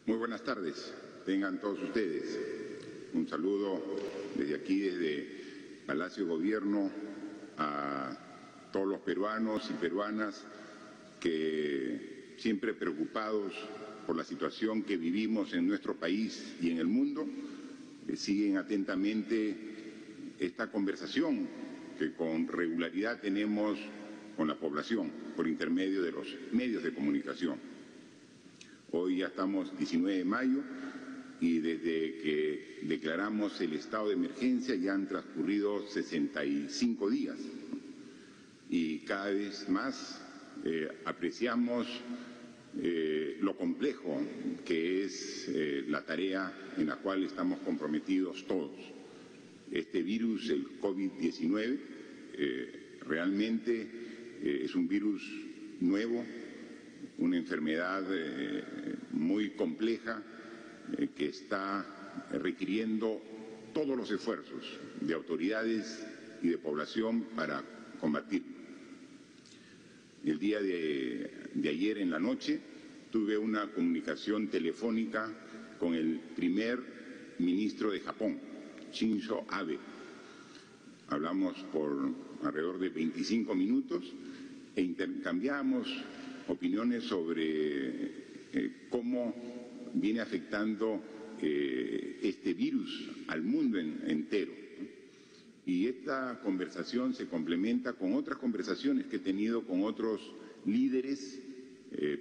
Muy buenas tardes, tengan todos ustedes. Un saludo desde aquí, desde Palacio de Gobierno, a todos los peruanos y peruanas que, siempre preocupados por la situación que vivimos en nuestro país y en el mundo, siguen atentamente esta conversación que con regularidad tenemos con la población por intermedio de los medios de comunicación. Hoy ya estamos 19 de mayo y desde que declaramos el estado de emergencia ya han transcurrido 65 días y cada vez más apreciamos lo complejo que es la tarea en la cual estamos comprometidos todos. Este virus, el COVID-19, realmente es un virus nuevo, una enfermedad muy compleja que está requiriendo todos los esfuerzos de autoridades y de población para combatirlo. El día de ayer en la noche tuve una comunicación telefónica con el primer ministro de Japón, Shinzo Abe. Hablamos por alrededor de 25 minutos e intercambiamos opiniones sobre cómo viene afectando este virus al mundo entero. Y esta conversación se complementa con otras conversaciones que he tenido con otros líderes,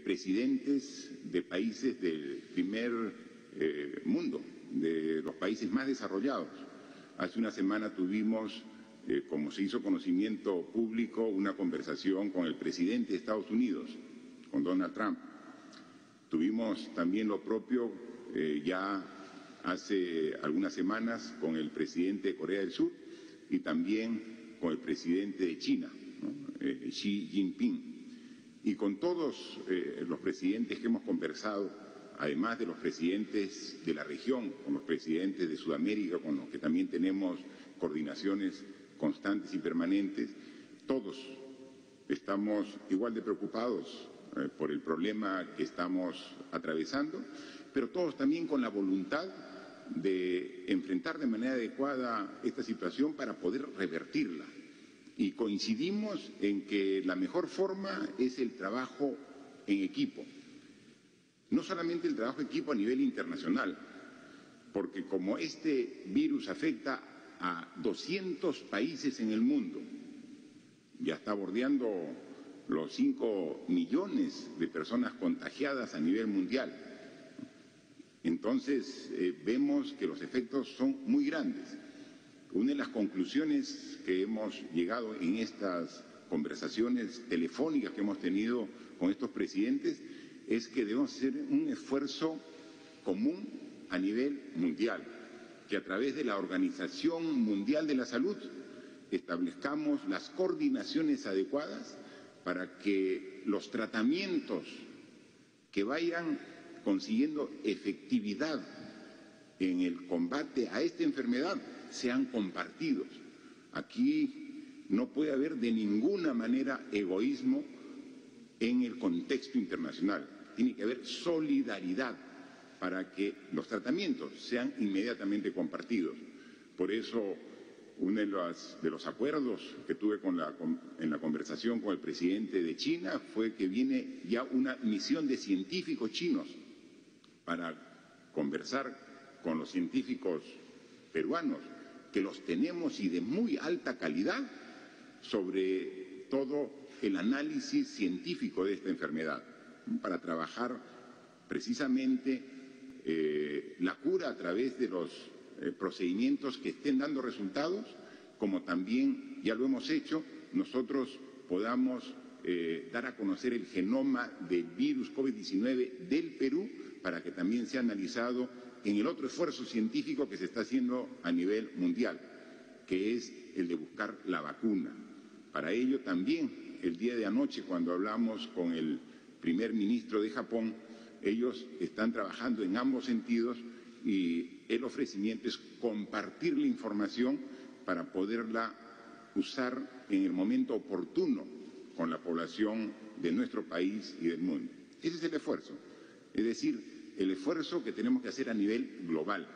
presidentes de países del primer mundo, de los países más desarrollados. Hace una semana tuvimos, como se hizo conocimiento público, una conversación con el presidente de Estados Unidos, con Donald Trump. Tuvimos también lo propio ya hace algunas semanas con el presidente de Corea del Sur y también con el presidente de China, ¿no? Xi Jinping. Y con todos los presidentes que hemos conversado, además de los presidentes de la región, con los presidentes de Sudamérica, con los que también tenemos coordinaciones constantes y permanentes, todos estamos igual de preocupados por el problema que estamos atravesando, pero todos también con la voluntad de enfrentar de manera adecuada esta situación para poder revertirla. Y coincidimos en que la mejor forma es el trabajo en equipo. No solamente el trabajo en equipo a nivel internacional, porque como este virus afecta a 200 países en el mundo, ya está bordeando los 5 millones de personas contagiadas a nivel mundial. Entonces vemos que los efectos son muy grandes. Una de las conclusiones que hemos llegado en estas conversaciones telefónicas que hemos tenido con estos presidentes es que debemos hacer un esfuerzo común a nivel mundial, que a través de la Organización Mundial de la Salud establezcamos las coordinaciones adecuadas para que los tratamientos que vayan consiguiendo efectividad en el combate a esta enfermedad sean compartidos. Aquí no puede haber de ninguna manera egoísmo en el contexto internacional. Tiene que haber solidaridad para que los tratamientos sean inmediatamente compartidos. Por eso, uno de los acuerdos que tuve en la conversación con el presidente de China fue que viene ya una misión de científicos chinos para conversar con los científicos peruanos, que los tenemos y de muy alta calidad, sobre todo el análisis científico de esta enfermedad, para trabajar precisamente la cura a través de los procedimientos que estén dando resultados, como también ya lo hemos hecho, nosotros podamos dar a conocer el genoma del virus COVID-19 del Perú para que también sea analizado en el otro esfuerzo científico que se está haciendo a nivel mundial, que es el de buscar la vacuna. Para ello también, el día de anoche, cuando hablamos con el primer ministro de Japón, ellos están trabajando en ambos sentidos y el ofrecimiento es compartir la información para poderla usar en el momento oportuno con la población de nuestro país y del mundo. Ese es el esfuerzo. Es decir, el esfuerzo que tenemos que hacer a nivel global.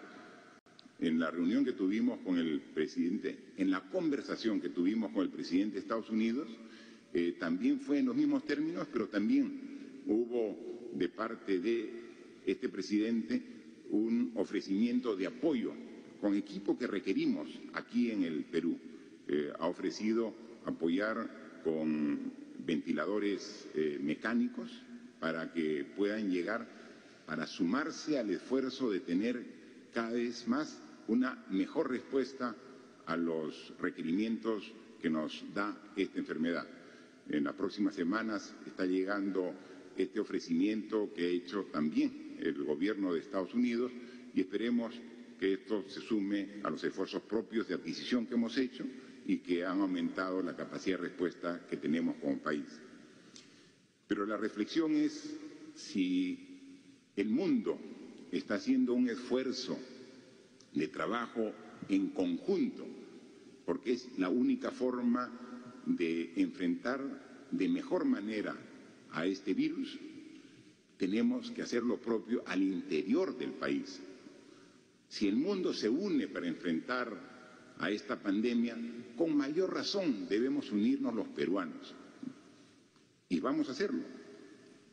En la reunión que tuvimos con el presidente, en la conversación que tuvimos con el presidente de Estados Unidos, también fue en los mismos términos, pero también hubo de parte de este presidente un ofrecimiento de apoyo con equipo que requerimos aquí en el Perú. Ha ofrecido apoyar con ventiladores mecánicos para que puedan llegar, para sumarse al esfuerzo de tener cada vez más una mejor respuesta a los requerimientos que nos da esta enfermedad. En las próximas semanas está llegando este ofrecimiento que ha hecho también el gobierno de Estados Unidos y esperemos que esto se sume a los esfuerzos propios de adquisición que hemos hecho y que han aumentado la capacidad de respuesta que tenemos como país. Pero la reflexión es si el mundo está haciendo un esfuerzo de trabajo en conjunto, porque es la única forma de enfrentar de mejor manera a este virus, tenemos que hacer lo propio al interior del país. Si el mundo se une para enfrentar a esta pandemia, con mayor razón debemos unirnos los peruanos. Y vamos a hacerlo,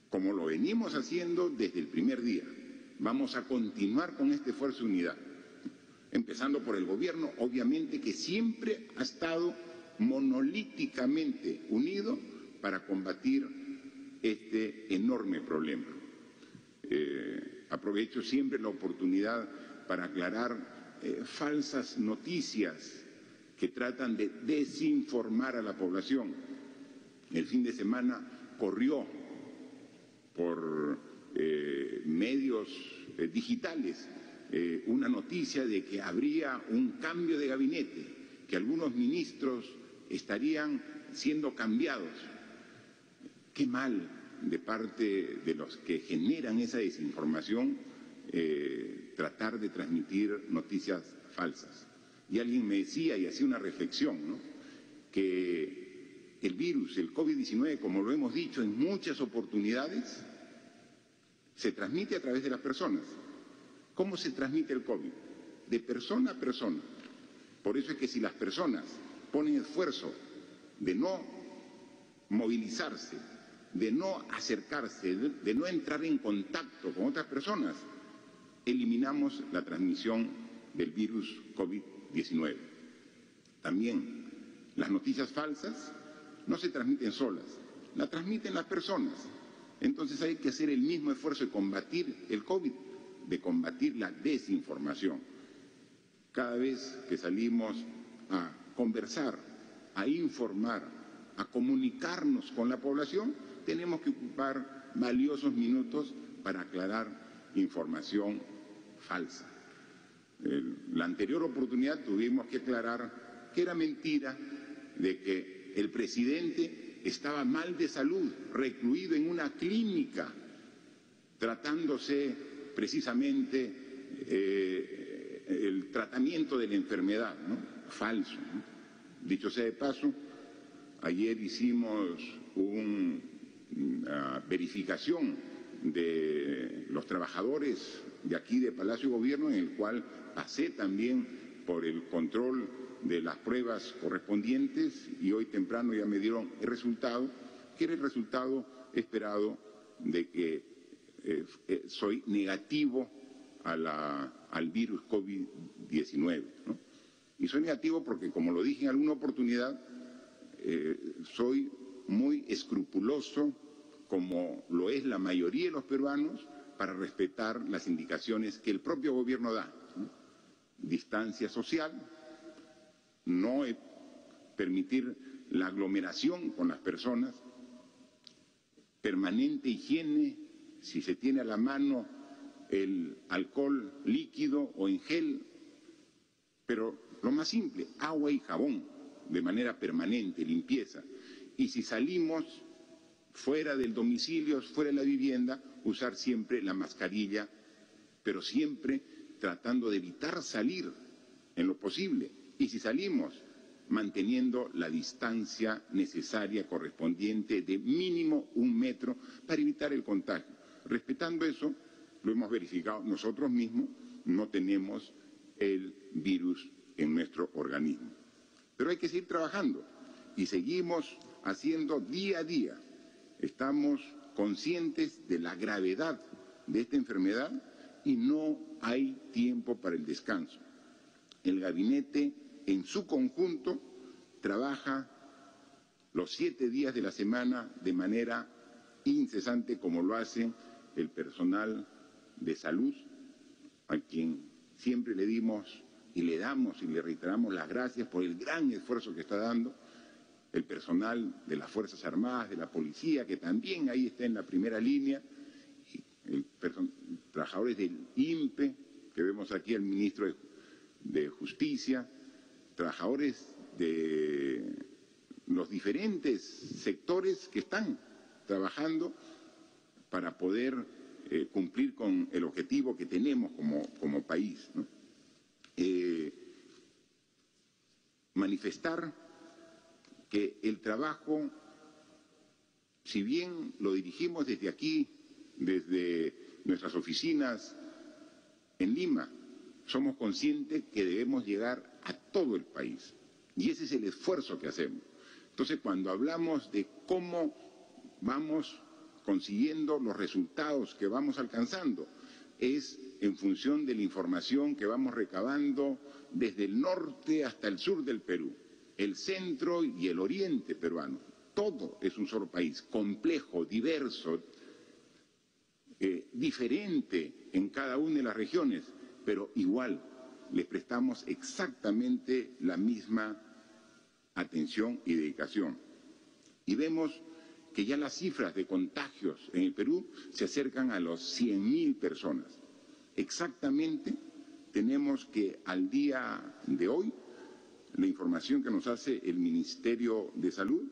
como lo venimos haciendo desde el primer día. Vamos a continuar con este esfuerzo de unidad, empezando por el gobierno, obviamente, que siempre ha estado monolíticamente unido para combatir este enorme problema. Aprovecho siempre la oportunidad para aclarar falsas noticias que tratan de desinformar a la población. El fin de semana corrió por medios digitales una noticia de que habría un cambio de gabinete, que algunos ministros estarían siendo cambiados. Qué mal de parte de los que generan esa desinformación tratar de transmitir noticias falsas. Y alguien me decía, y hacía una reflexión, ¿no?, que el virus, el COVID-19, como lo hemos dicho en muchas oportunidades, se transmite a través de las personas. ¿Cómo se transmite el COVID? De persona a persona. Por eso es que si las personas ponen esfuerzo de no movilizarse, de no acercarse, de no entrar en contacto con otras personas, eliminamos la transmisión del virus COVID-19. También las noticias falsas no se transmiten solas, las transmiten las personas. Entonces hay que hacer el mismo esfuerzo de combatir el COVID, de combatir la desinformación. Cada vez que salimos a conversar, a informar, a comunicarnos con la población, tenemos que ocupar valiosos minutos para aclarar información falsa. La anterior oportunidad tuvimos que aclarar que era mentira de que el presidente estaba mal de salud, recluido en una clínica, tratándose precisamente el tratamiento de la enfermedad, ¿no? Falso, ¿no? Dicho sea de paso, ayer hicimos una verificación de los trabajadores de aquí de Palacio de Gobierno, en el cual pasé también por el control de las pruebas correspondientes y hoy temprano ya me dieron el resultado, que era el resultado esperado de que soy negativo al virus COVID-19, ¿no? Y soy negativo porque, como lo dije en alguna oportunidad, soy muy escrupuloso, como lo es la mayoría de los peruanos, para respetar las indicaciones que el propio gobierno da, ¿no? Distancia social, no permitir la aglomeración con las personas, permanente higiene, si se tiene a la mano el alcohol líquido o en gel, pero lo más simple, agua y jabón de manera permanente, limpieza. Y si salimos fuera del domicilio, fuera de la vivienda, usar siempre la mascarilla, pero siempre tratando de evitar salir en lo posible. Y si salimos, manteniendo la distancia necesaria correspondiente de mínimo 1 metro para evitar el contagio. Respetando eso, lo hemos verificado nosotros mismos, no tenemos el virus en nuestro organismo. Pero hay que seguir trabajando y seguimos haciendo día a día. Estamos conscientes de la gravedad de esta enfermedad y no hay tiempo para el descanso. El gabinete en su conjunto trabaja los 7 días de la semana de manera incesante, como lo hace el personal de salud, a quien siempre le dimos y le damos y le reiteramos las gracias por el gran esfuerzo que está dando, el personal de las Fuerzas Armadas, de la Policía, que también ahí está en la primera línea, trabajadores del INPE, que vemos aquí al ministro de Justicia, trabajadores de los diferentes sectores que están trabajando para poder cumplir con el objetivo que tenemos como país, ¿no? Manifestar que el trabajo, si bien lo dirigimos desde aquí, desde nuestras oficinas en Lima, somos conscientes que debemos llegar a todo el país y ese es el esfuerzo que hacemos. Entonces, cuando hablamos de cómo vamos consiguiendo los resultados que vamos alcanzando, es en función de la información que vamos recabando desde el norte hasta el sur del Perú, el centro y el oriente peruano. Todo es un solo país, complejo, diverso, diferente en cada una de las regiones, pero igual les prestamos exactamente la misma atención y dedicación. Y vemos que ya las cifras de contagios en el Perú se acercan a los 100.000 personas. Exactamente tenemos que al día de hoy, la información que nos hace el Ministerio de Salud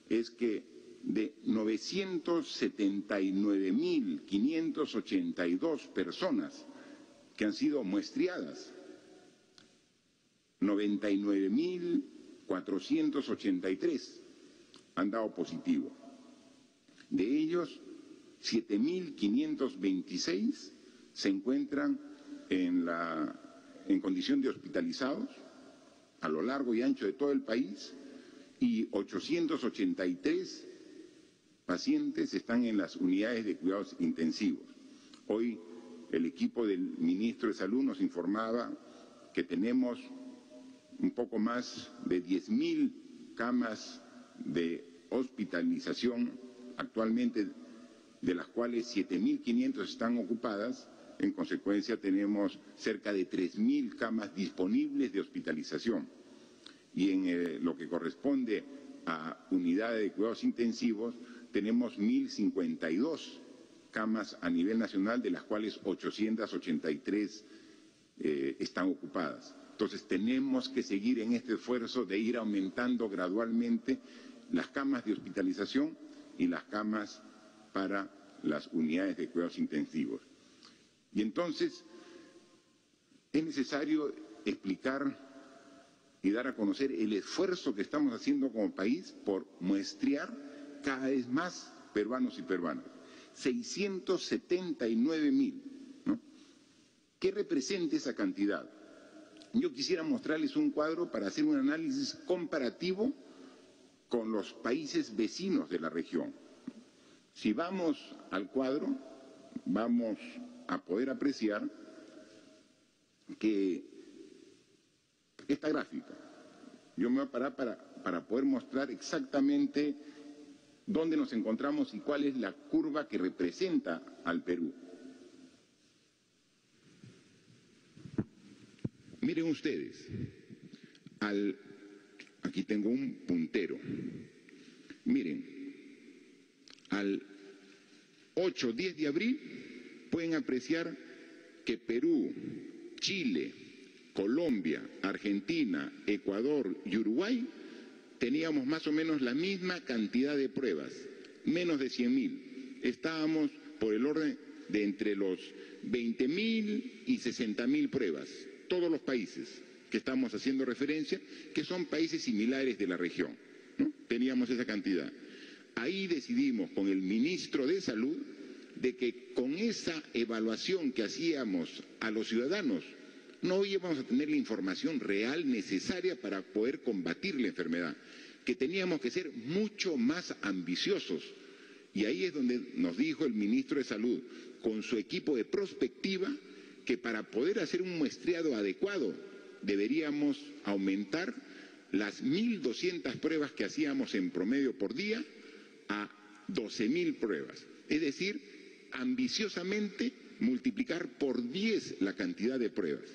es que de 979.582 personas que han sido muestreadas, 99.483 han dado positivo. De ellos, 7.526 se encuentran en condición de hospitalizados a lo largo y ancho de todo el país y 883 pacientes están en las unidades de cuidados intensivos. Hoy el equipo del ministro de Salud nos informaba que tenemos un poco más de 10.000 camas de hospitalización actualmente, de las cuales 7.500 están ocupadas. En consecuencia, tenemos cerca de 3.000 camas disponibles de hospitalización. Y en lo que corresponde a unidades de cuidados intensivos, tenemos 1.052 camas a nivel nacional, de las cuales 883 están ocupadas. Entonces, tenemos que seguir en este esfuerzo de ir aumentando gradualmente las camas de hospitalización y las camas para las unidades de cuidados intensivos. Y entonces es necesario explicar y dar a conocer el esfuerzo que estamos haciendo como país por muestrear cada vez más peruanos y peruanas. 679.000, ¿no? ¿Qué representa esa cantidad? Yo quisiera mostrarles un cuadro para hacer un análisis comparativo con los países vecinos de la región. Si vamos al cuadro, vamos a poder apreciar que esta gráfica, yo me voy a parar para poder mostrar exactamente dónde nos encontramos y cuál es la curva que representa al Perú. Miren ustedes, aquí tengo un puntero. Miren, al 8-10 de abril pueden apreciar que Perú, Chile, Colombia, Argentina, Ecuador y Uruguay teníamos más o menos la misma cantidad de pruebas, menos de 100.000. Estábamos por el orden de entre los 20.000 y 60.000 pruebas, todos los países que estamos haciendo referencia, que son países similares de la región, ¿no? Teníamos esa cantidad. Ahí decidimos con el ministro de Salud de que con esa evaluación que hacíamos a los ciudadanos no íbamos a tener la información real necesaria para poder combatir la enfermedad, que teníamos que ser mucho más ambiciosos. Y ahí es donde nos dijo el ministro de Salud, con su equipo de prospectiva, que para poder hacer un muestreado adecuado deberíamos aumentar las 1.200 pruebas que hacíamos en promedio por día a 12.000 pruebas. Es decir, ambiciosamente multiplicar por 10 la cantidad de pruebas.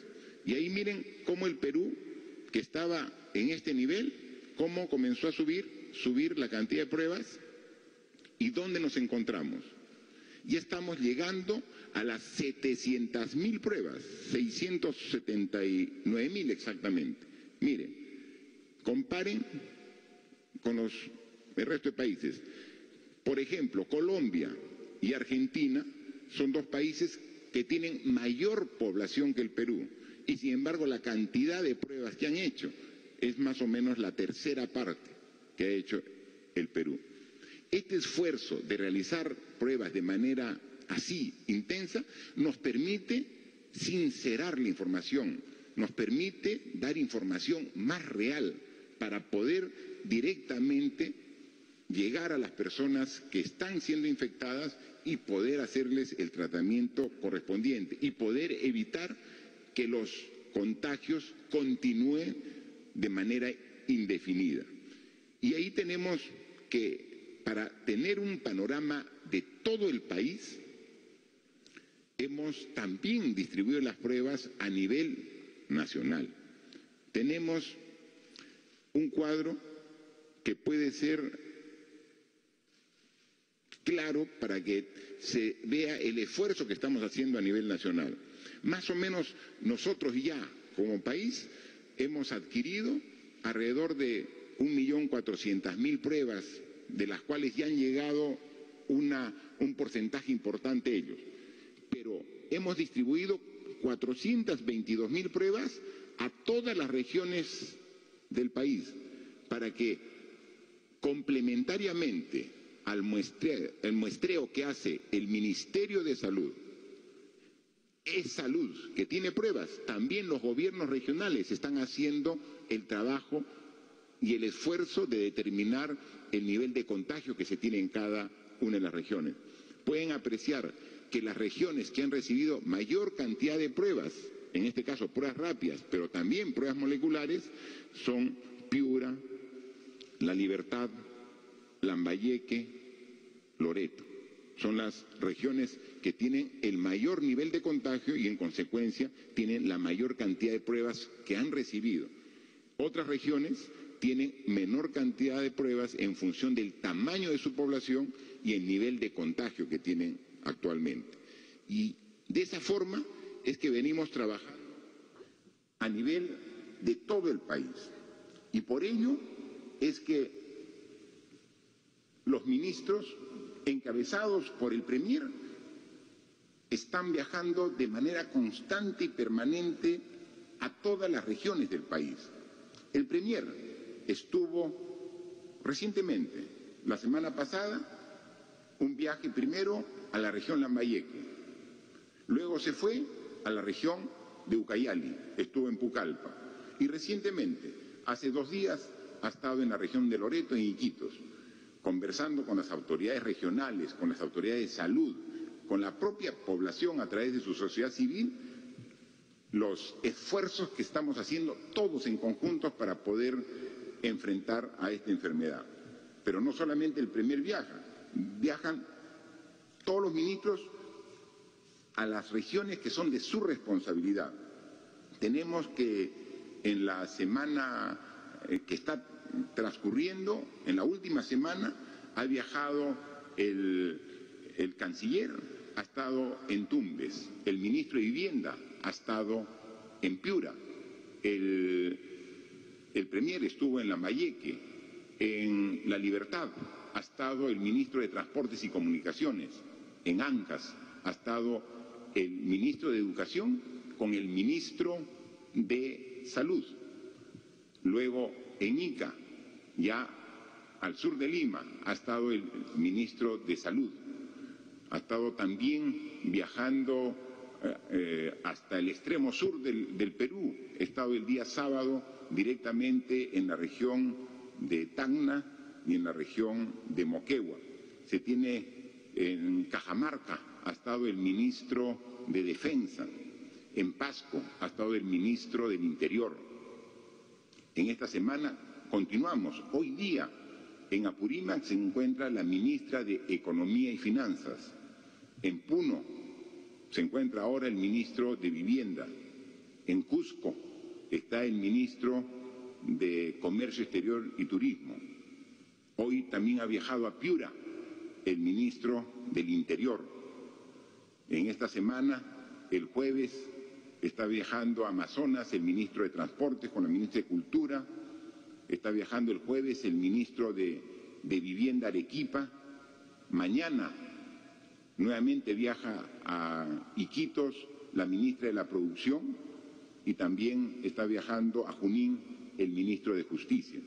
Y ahí miren cómo el Perú, que estaba en este nivel, cómo comenzó a subir la cantidad de pruebas y dónde nos encontramos. Ya estamos llegando a las 700.000 pruebas, 679.000 exactamente. Miren, comparen con el resto de países. Por ejemplo, Colombia y Argentina son dos países que tienen mayor población que el Perú y sin embargo la cantidad de pruebas que han hecho es más o menos la tercera parte que ha hecho el Perú. Este esfuerzo de realizar pruebas de manera así intensa nos permite sincerar la información, nos permite dar información más real para poder directamente llegar a las personas que están siendo infectadas y poder hacerles el tratamiento correspondiente y poder evitar que los contagios continúen de manera indefinida. Y ahí tenemos que, para tener un panorama de todo el país, hemos también distribuido las pruebas a nivel nacional. Tenemos un cuadro que puede ser claro para que se vea el esfuerzo que estamos haciendo a nivel nacional. Más o menos nosotros ya como país hemos adquirido alrededor de 1.400.000 pruebas, de las cuales ya han llegado un porcentaje importante ellos. Pero hemos distribuido 422.000 pruebas a todas las regiones del país para que complementariamente al muestreo que hace el Ministerio de Salud, salud que tiene pruebas, también los gobiernos regionales están haciendo el trabajo y el esfuerzo de determinar el nivel de contagio que se tiene en cada una de las regiones. Pueden apreciar que las regiones que han recibido mayor cantidad de pruebas, en este caso pruebas rápidas, pero también pruebas moleculares, son Piura, La Libertad, Lambayeque, Loreto. Son las regiones que tienen el mayor nivel de contagio y en consecuencia tienen la mayor cantidad de pruebas que han recibido. Otras regiones tienen menor cantidad de pruebas en función del tamaño de su población y el nivel de contagio que tienen actualmente. Y de esa forma es que venimos trabajando a nivel de todo el país. Y por ello es que los ministros, encabezados por el Premier, están viajando de manera constante y permanente a todas las regiones del país. El Premier estuvo recientemente, la semana pasada, un viaje primero a la región Lambayeque, luego se fue a la región de Ucayali, estuvo en Pucallpa, y recientemente, hace 2 días, ha estado en la región de Loreto, en Iquitos, conversando con las autoridades regionales, con las autoridades de salud, con la propia población a través de su sociedad civil, los esfuerzos que estamos haciendo todos en conjunto para poder enfrentar a esta enfermedad. Pero no solamente el Premier viaja, viajan todos los ministros a las regiones que son de su responsabilidad. Tenemos que en la semana que está transcurriendo, en la última semana, ha viajado el canciller, ha estado en Tumbes, el ministro de Vivienda ha estado en Piura, el Premier estuvo en Lambayeque, en La Libertad ha estado el ministro de Transportes y Comunicaciones, en Ancash ha estado el ministro de Educación con el ministro de Salud. Luego en Ica, ya al sur de Lima, ha estado el ministro de Salud. ha estado también viajando hasta el extremo sur del Perú. He estado el día sábado directamente en la región de Tacna y en la región de Moquegua. Se tiene en Cajamarca, ha estado el ministro de Defensa. En Pasco ha estado el ministro del Interior. En esta semana continuamos. Hoy día en Apurímac se encuentra la ministra de Economía y Finanzas. En Puno se encuentra ahora el ministro de Vivienda. En Cusco está el ministro de Comercio Exterior y Turismo. Hoy también ha viajado a Piura el ministro del Interior. En esta semana, el jueves, está viajando a Amazonas el ministro de Transportes con la ministra de Cultura. Está viajando el jueves el ministro de Vivienda Arequipa. Mañana nuevamente viaja a Iquitos la ministra de la Producción y también está viajando a Junín el ministro de Justicia.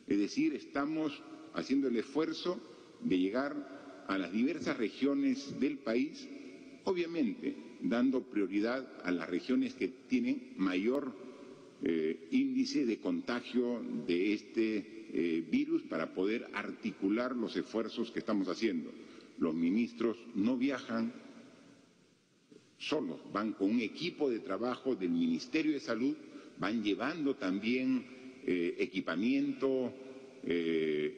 Es decir, estamos haciendo el esfuerzo de llegar a las diversas regiones del país, obviamente dando prioridad a las regiones que tienen mayor índice de contagio de este virus para poder articular los esfuerzos que estamos haciendo. Los ministros no viajan solos, van con un equipo de trabajo del Ministerio de Salud, van llevando también equipamiento,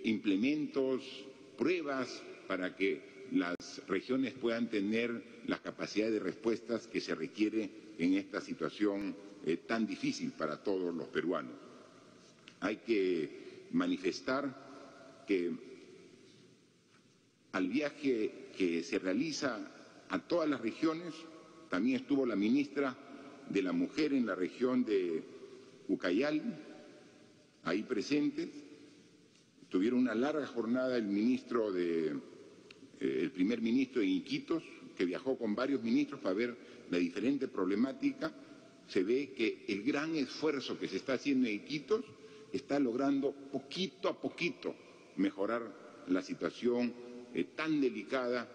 implementos, pruebas para que las regiones puedan tener la capacidad de respuestas que se requiere en esta situación tan difícil para todos los peruanos. Hay que manifestar que al viaje que se realiza a todas las regiones, también estuvo la ministra de la Mujer en la región de Ucayali, ahí presentes. Tuvieron una larga jornada el primer ministro de Iquitos, que viajó con varios ministros para ver la diferente problemática. Se ve que el gran esfuerzo que se está haciendo en Iquitos está logrando poquito a poquito mejorar la situación tan delicada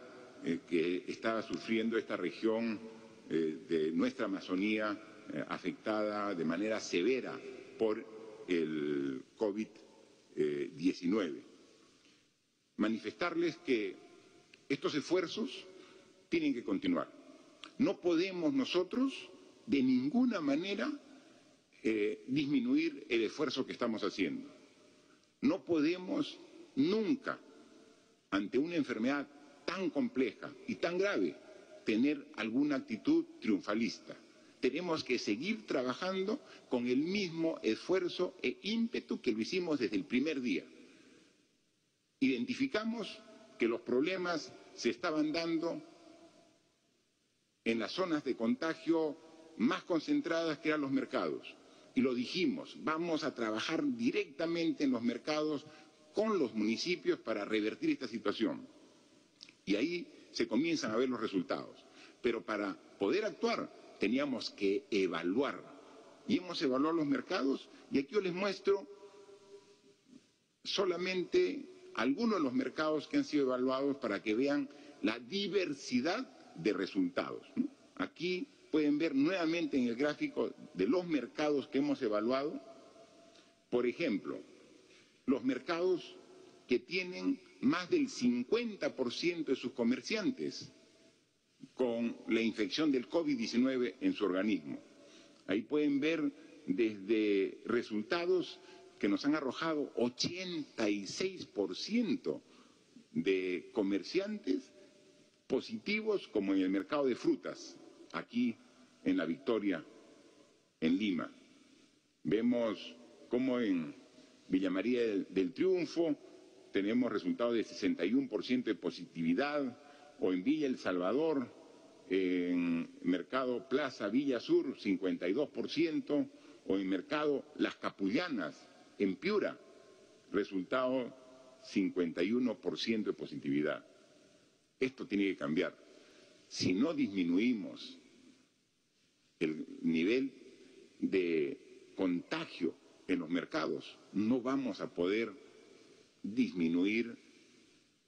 que está sufriendo esta región de nuestra Amazonía, afectada de manera severa por el COVID-19. Manifestarles que estos esfuerzos tienen que continuar. No podemos nosotros de ninguna manera disminuir el esfuerzo que estamos haciendo. No podemos nunca, ante una enfermedad tan compleja y tan grave, tener alguna actitud triunfalista. Tenemos que seguir trabajando con el mismo esfuerzo e ímpetu que lo hicimos desde el primer día. Identificamos que los problemas se estaban dando en las zonas de contagio más concentradas, que eran los mercados. Y lo dijimos, vamos a trabajar directamente en los mercados con los municipios para revertir esta situación. Y ahí se comienzan a ver los resultados. Pero para poder actuar teníamos que evaluar. Y hemos evaluado los mercados, y aquí yo les muestro solamente algunos de los mercados que han sido evaluados para que vean la diversidad de resultados. Aquí pueden ver nuevamente en el gráfico de los mercados que hemos evaluado, por ejemplo, los mercados que tienen más del 50% de sus comerciantes con la infección del COVID-19 en su organismo. Ahí pueden ver desde resultados que nos han arrojado 86% de comerciantes positivos, como en el mercado de frutas, aquí en La Victoria, en Lima. Vemos cómo en Villa María del Triunfo tenemos resultados de 61% de positividad, o en Villa El Salvador, en Mercado Plaza Villa Sur, 52%, o en Mercado Las Capullanas, en Piura, resultado 51% de positividad. Esto tiene que cambiar. Si no disminuimos el nivel de contagio en los mercados, no vamos a poder disminuir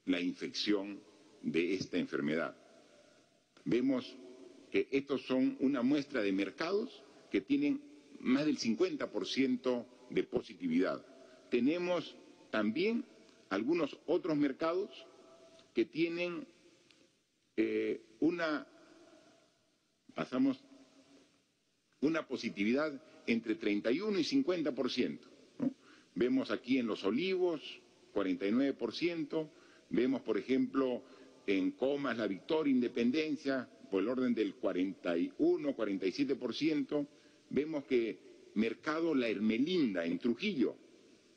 la infección de esta enfermedad. Vemos que estos son una muestra de mercados que tienen más del 50% de positividad. Tenemos también algunos otros mercados que tienen una positividad entre 31 y 50%, ¿no? Vemos aquí en Los Olivos, 49%, vemos, por ejemplo, en Comas, La Victoria, Independencia, por el orden del 41, 47%, vemos que Mercado La Hermelinda, en Trujillo,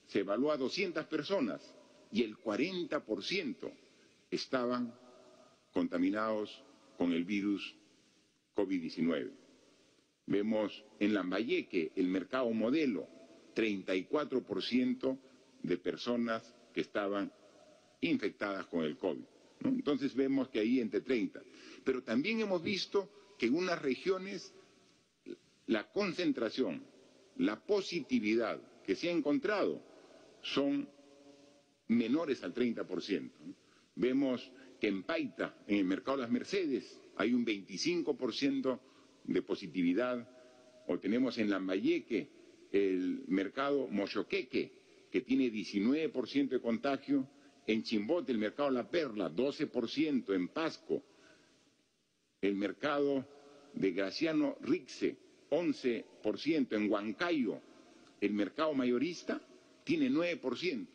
se evaluó a 200 personas y el 40% estaban contaminados con el virus COVID-19. Vemos en Lambayeque, el Mercado Modelo, 34% de personas que estaban infectadas con el COVID, ¿no? Entonces vemos que ahí entre 30. Pero también hemos visto que en unas regiones la concentración, la positividad que se ha encontrado son menores al 30%, ¿no? Vemos que en Paita, en el Mercado Las Mercedes, hay un 25% de positividad, o tenemos en Lambayeque el Mercado Moyoqueque, que tiene 19% de contagio, en Chimbote el Mercado La Perla, 12%, en Pasco, el Mercado de Graciano Rixe, 11%, en Huancayo, el Mercado Mayorista, tiene 9%,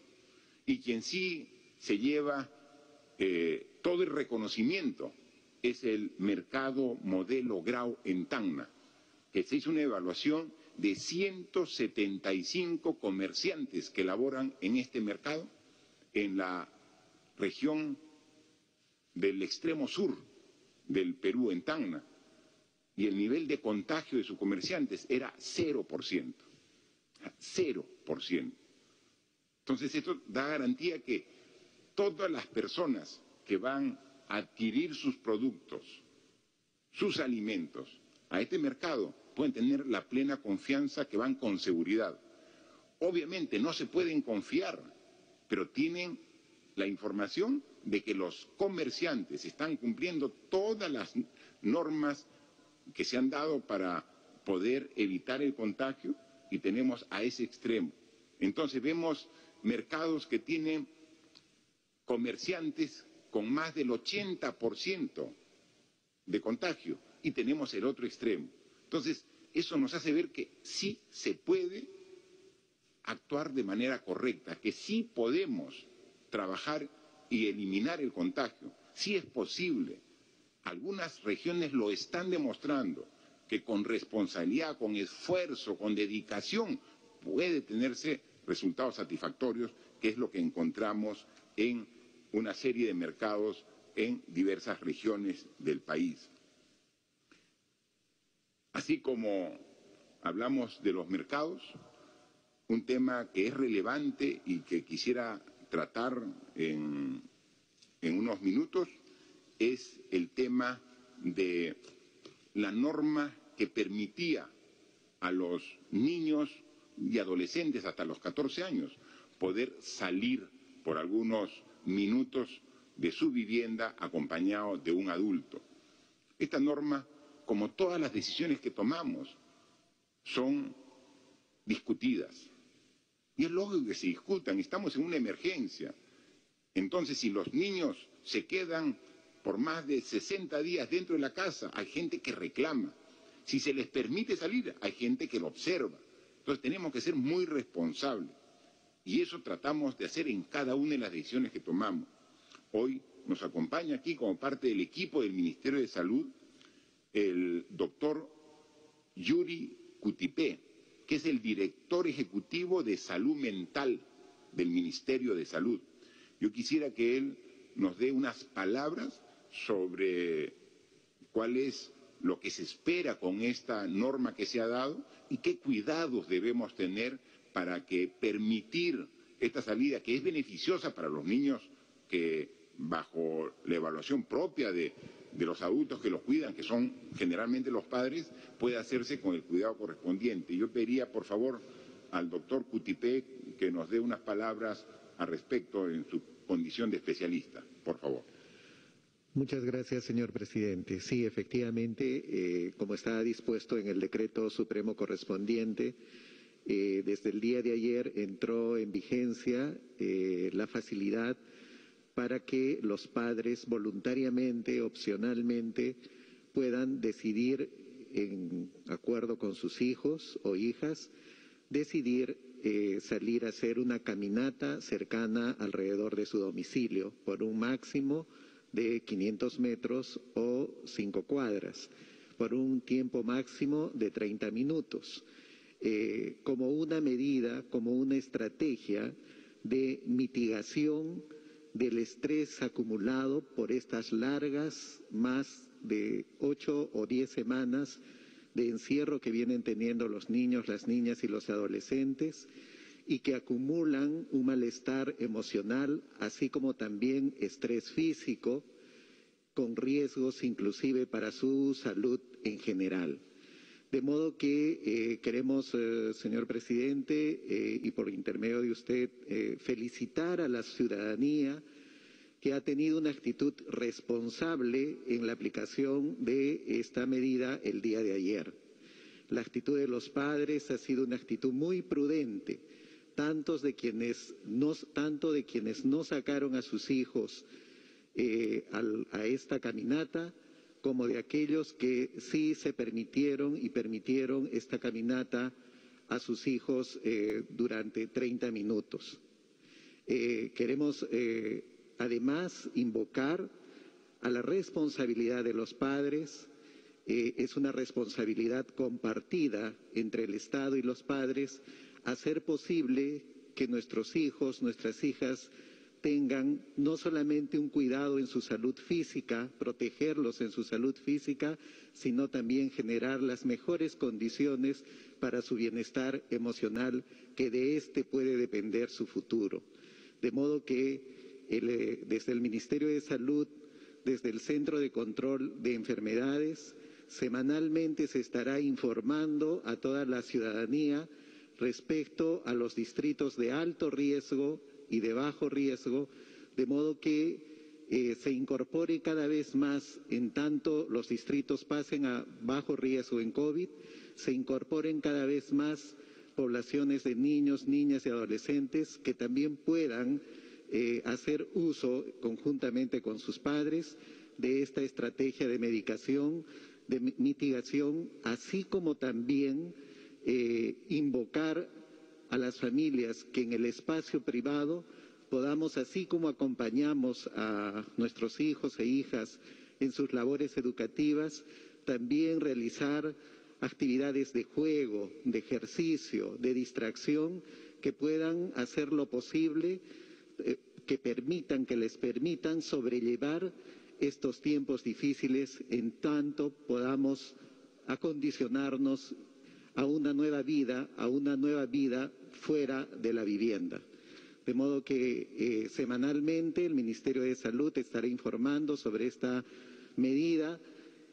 y quien sí se lleva todo el reconocimiento es el Mercado Modelo Grau en Tacna, que se hizo una evaluación de 175 comerciantes que laboran en este mercado en la región del extremo sur del Perú, en Tacna, y el nivel de contagio de sus comerciantes era 0%. 0%. Entonces esto da garantía que todas las personas que van a adquirir sus productos, sus alimentos a este mercado pueden tener la plena confianza que van con seguridad. Obviamente no se pueden confiar, pero tienen la información de que los comerciantes están cumpliendo todas las normas que se han dado para poder evitar el contagio, y tenemos a ese extremo. Entonces vemos mercados que tienen comerciantes con más del 80% de contagio, y tenemos el otro extremo. Entonces, eso nos hace ver que sí se puede actuar de manera correcta, que sí podemos trabajar y eliminar el contagio. Sí es posible. Algunas regiones lo están demostrando, que con responsabilidad, con esfuerzo, con dedicación, puede tenerse resultados satisfactorios, que es lo que encontramos en una serie de mercados en diversas regiones del país. Así como hablamos de los mercados, un tema que es relevante y que quisiera tratar en unos minutos es el tema de la norma que permitía a los niños y adolescentes hasta los 14 años poder salir por algunos minutos de su vivienda acompañado de un adulto. Esta norma, como todas las decisiones que tomamos, son discutidas. Y es lógico que se discutan, estamos en una emergencia. Entonces, si los niños se quedan por más de 60 días dentro de la casa, hay gente que reclama. Si se les permite salir, hay gente que lo observa. Entonces tenemos que ser muy responsables. Y eso tratamos de hacer en cada una de las decisiones que tomamos. Hoy nos acompaña aquí como parte del equipo del Ministerio de Salud el doctor Yuri Cutipé, que es el director ejecutivo de Salud Mental del Ministerio de Salud. Yo quisiera que él nos dé unas palabras sobre cuál es lo que se espera con esta norma que se ha dado y qué cuidados debemos tener para que permitir esta salida, que es beneficiosa para los niños, que bajo la evaluación propia de los adultos que los cuidan, que son generalmente los padres, puede hacerse con el cuidado correspondiente. Yo pediría, por favor, al doctor Cutipé que nos dé unas palabras al respecto en su condición de especialista, por favor. Muchas gracias, señor presidente. Sí, efectivamente, como está dispuesto en el decreto supremo correspondiente, desde el día de ayer entró en vigencia la facilidad para que los padres voluntariamente, opcionalmente, puedan decidir, en acuerdo con sus hijos o hijas, decidir salir a hacer una caminata cercana alrededor de su domicilio por un máximo de 500 metros o 5 cuadras, por un tiempo máximo de 30 minutos, como una medida, como una estrategia de mitigación del estrés acumulado por estas largas, más de 8 o 10 semanas de encierro que vienen teniendo los niños, las niñas y los adolescentes, y que acumulan un malestar emocional, así como también estrés físico, con riesgos inclusive para su salud en general. De modo que queremos, señor presidente, y por intermedio de usted, felicitar a la ciudadanía que ha tenido una actitud responsable en la aplicación de esta medida el día de ayer. La actitud de los padres ha sido una actitud muy prudente, tanto de quienes no sacaron a sus hijos a esta caminata, como de aquellos que sí se permitieron esta caminata a sus hijos durante 30 minutos. Queremos además invocar a la responsabilidad de los padres. Es una responsabilidad compartida entre el Estado y los padres hacer posible que nuestros hijos, nuestras hijas tengan no solamente un cuidado en su salud física, protegerlos en su salud física, sino también generar las mejores condiciones para su bienestar emocional, que de este puede depender su futuro. De modo que desde el Ministerio de Salud, desde el Centro de Control de Enfermedades, semanalmente se estará informando a toda la ciudadanía respecto a los distritos de alto riesgo y de bajo riesgo, de modo que se incorpore cada vez más, en tanto los distritos pasen a bajo riesgo en COVID, se incorporen cada vez más poblaciones de niños, niñas y adolescentes que también puedan hacer uso conjuntamente con sus padres de esta estrategia de medicación, de mitigación, así como también invocar a las familias que en el espacio privado podamos, así como acompañamos a nuestros hijos e hijas en sus labores educativas, también realizar actividades de juego, de ejercicio, de distracción, que puedan hacer lo posible, que les permitan sobrellevar estos tiempos difíciles, en tanto podamos acondicionarnos a una nueva vida fuera de la vivienda. De modo que semanalmente el Ministerio de Salud estará informando sobre esta medida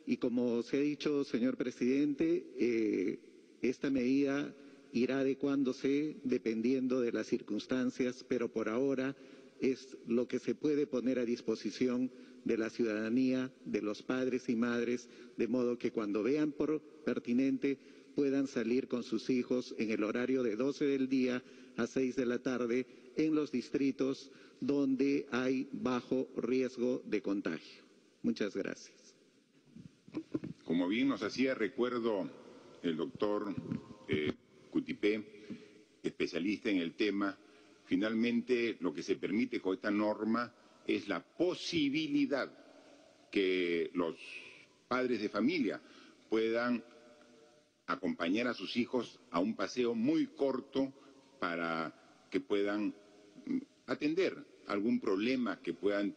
y, como se ha dicho, señor presidente, esta medida irá adecuándose dependiendo de las circunstancias, pero por ahora es lo que se puede poner a disposición de la ciudadanía, de los padres y madres, de modo que cuando vean por pertinente puedan salir con sus hijos en el horario de 12 del día a 6 de la tarde en los distritos donde hay bajo riesgo de contagio. Muchas gracias. Como bien nos hacía recuerdo el doctor Cutipé, especialista en el tema, finalmente lo que se permite con esta norma es la posibilidad que los padres de familia puedan acompañar a sus hijos a un paseo muy corto para que puedan atender algún problema que puedan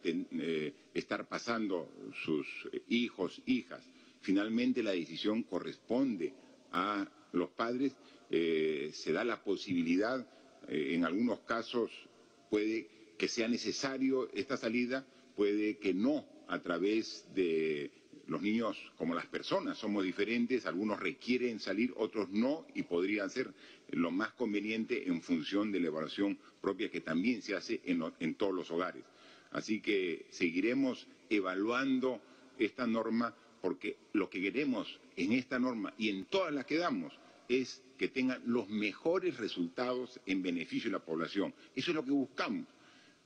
estar pasando sus hijos, hijas. Finalmente la decisión corresponde a los padres, se da la posibilidad, en algunos casos puede que sea necesario esta salida, puede que no, a través de los niños, como las personas, somos diferentes, algunos requieren salir, otros no, y podrían ser lo más conveniente en función de la evaluación propia que también se hace en todos los hogares. Así que seguiremos evaluando esta norma porque lo que queremos en esta norma y en todas las que damos es que tengan los mejores resultados en beneficio de la población. Eso es lo que buscamos.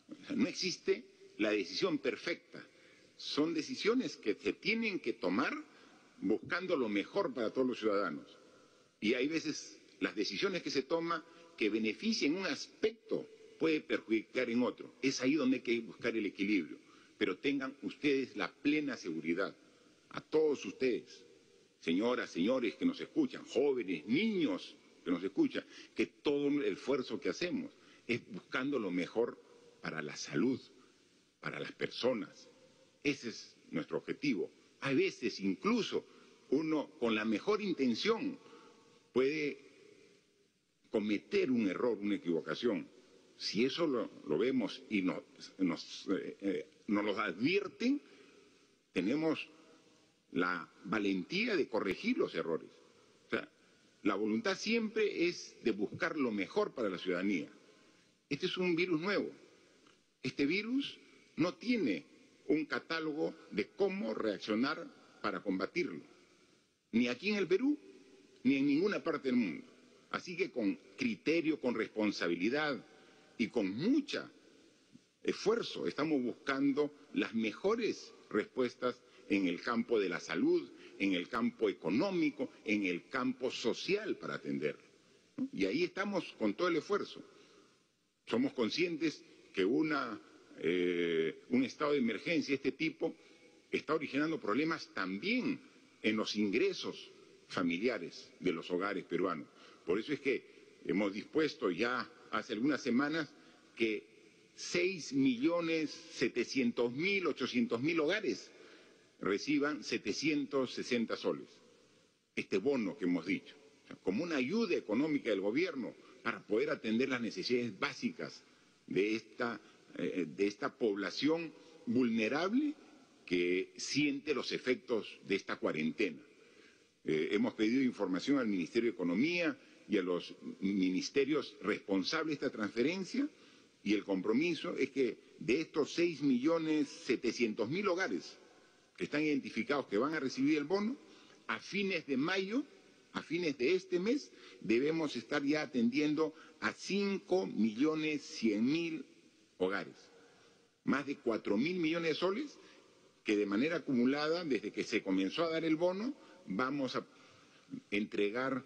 O sea, no existe la decisión perfecta. Son decisiones que se tienen que tomar buscando lo mejor para todos los ciudadanos. Y hay veces las decisiones que se toman que beneficien un aspecto puede perjudicar en otro. Es ahí donde hay que buscar el equilibrio. Pero tengan ustedes la plena seguridad, a todos ustedes, señoras, señores que nos escuchan, jóvenes, niños que nos escuchan, que todo el esfuerzo que hacemos es buscando lo mejor para la salud, para las personas. Ese es nuestro objetivo. Hay veces incluso uno con la mejor intención puede cometer un error, una equivocación. Si eso lo vemos y nos lo advierten, tenemos la valentía de corregir los errores. O sea, la voluntad siempre es de buscar lo mejor para la ciudadanía. Este es un virus nuevo. Este virus no tiene un catálogo de cómo reaccionar para combatirlo, ni aquí en el Perú, ni en ninguna parte del mundo. Así que con criterio, con responsabilidad y con mucho esfuerzo estamos buscando las mejores respuestas en el campo de la salud, en el campo económico, en el campo social para atenderlo, ¿no? Y ahí estamos con todo el esfuerzo. Somos conscientes que un estado de emergencia de este tipo está originando problemas también en los ingresos familiares de los hogares peruanos. Por eso es que hemos dispuesto ya hace algunas semanas que 6.700.000, 800.000 hogares reciban 760 soles. Este bono que hemos dicho, o sea, como una ayuda económica del gobierno para poder atender las necesidades básicas de esta población vulnerable que siente los efectos de esta cuarentena. Hemos pedido información al Ministerio de Economía y a los ministerios responsables de esta transferencia y el compromiso es que de estos 6.700.000 hogares que están identificados que van a recibir el bono, a fines de mayo, a fines de este mes, debemos estar ya atendiendo a 5.100.000 hogares. Más de 4.000 millones de soles que de manera acumulada, desde que se comenzó a dar el bono, vamos a entregar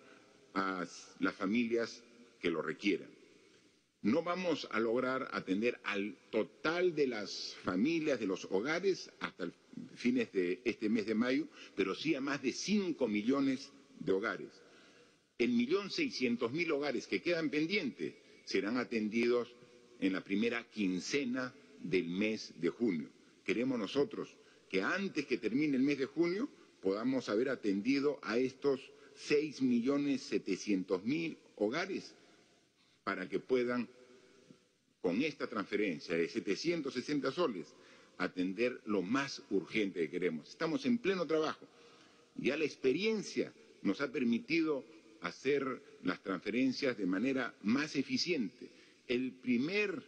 a las familias que lo requieran. No vamos a lograr atender al total de las familias, de los hogares, hasta fines de este mes de mayo, pero sí a más de 5 millones de hogares. El 1.600.000 hogares que quedan pendientes serán atendidos en la primera quincena del mes de junio. Queremos nosotros que antes que termine el mes de junio podamos haber atendido a estos 6.700.000 hogares para que puedan, con esta transferencia de 760 soles, atender lo más urgente que queremos. Estamos en pleno trabajo. Ya la experiencia nos ha permitido hacer las transferencias de manera más eficiente. El primer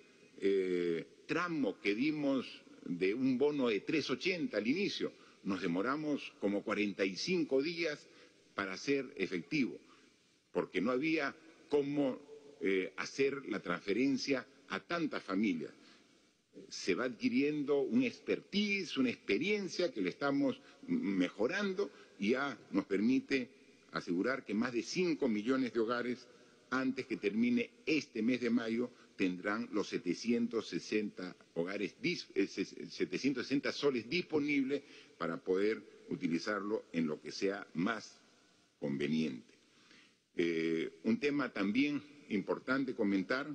tramo que dimos de un bono de 380 al inicio, nos demoramos como 45 días para hacer efectivo, porque no había cómo hacer la transferencia a tantas familias. Se va adquiriendo un expertise, una experiencia que le estamos mejorando y ya nos permite asegurar que más de 5 millones de hogares, antes que termine este mes de mayo, tendrán los 760 soles disponibles para poder utilizarlo en lo que sea más conveniente. Un tema también importante comentar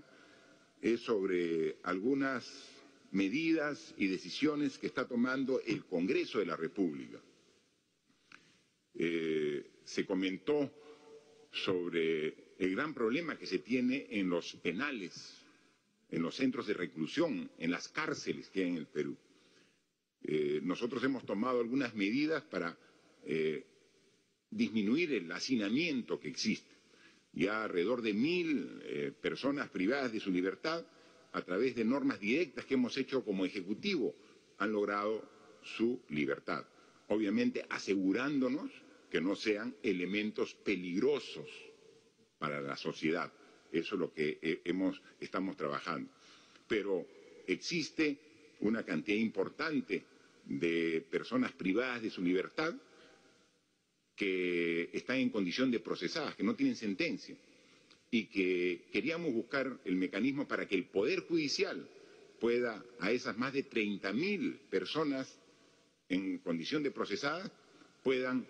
es sobre algunas medidas y decisiones que está tomando el Congreso de la República. Se comentó sobre el gran problema que se tiene en los penales, en los centros de reclusión, en las cárceles que hay en el Perú. Nosotros hemos tomado algunas medidas para disminuir el hacinamiento que existe. Ya alrededor de 1.000 personas privadas de su libertad a través de normas directas que hemos hecho como Ejecutivo, han logrado su libertad. Obviamente asegurándonos que no sean elementos peligrosos para la sociedad. Eso es lo que estamos trabajando. Pero existe una cantidad importante de personas privadas de su libertad que están en condición de procesadas, que no tienen sentencia, y que queríamos buscar el mecanismo para que el Poder Judicial pueda, a esas más de 30.000 personas en condición de procesadas, puedan,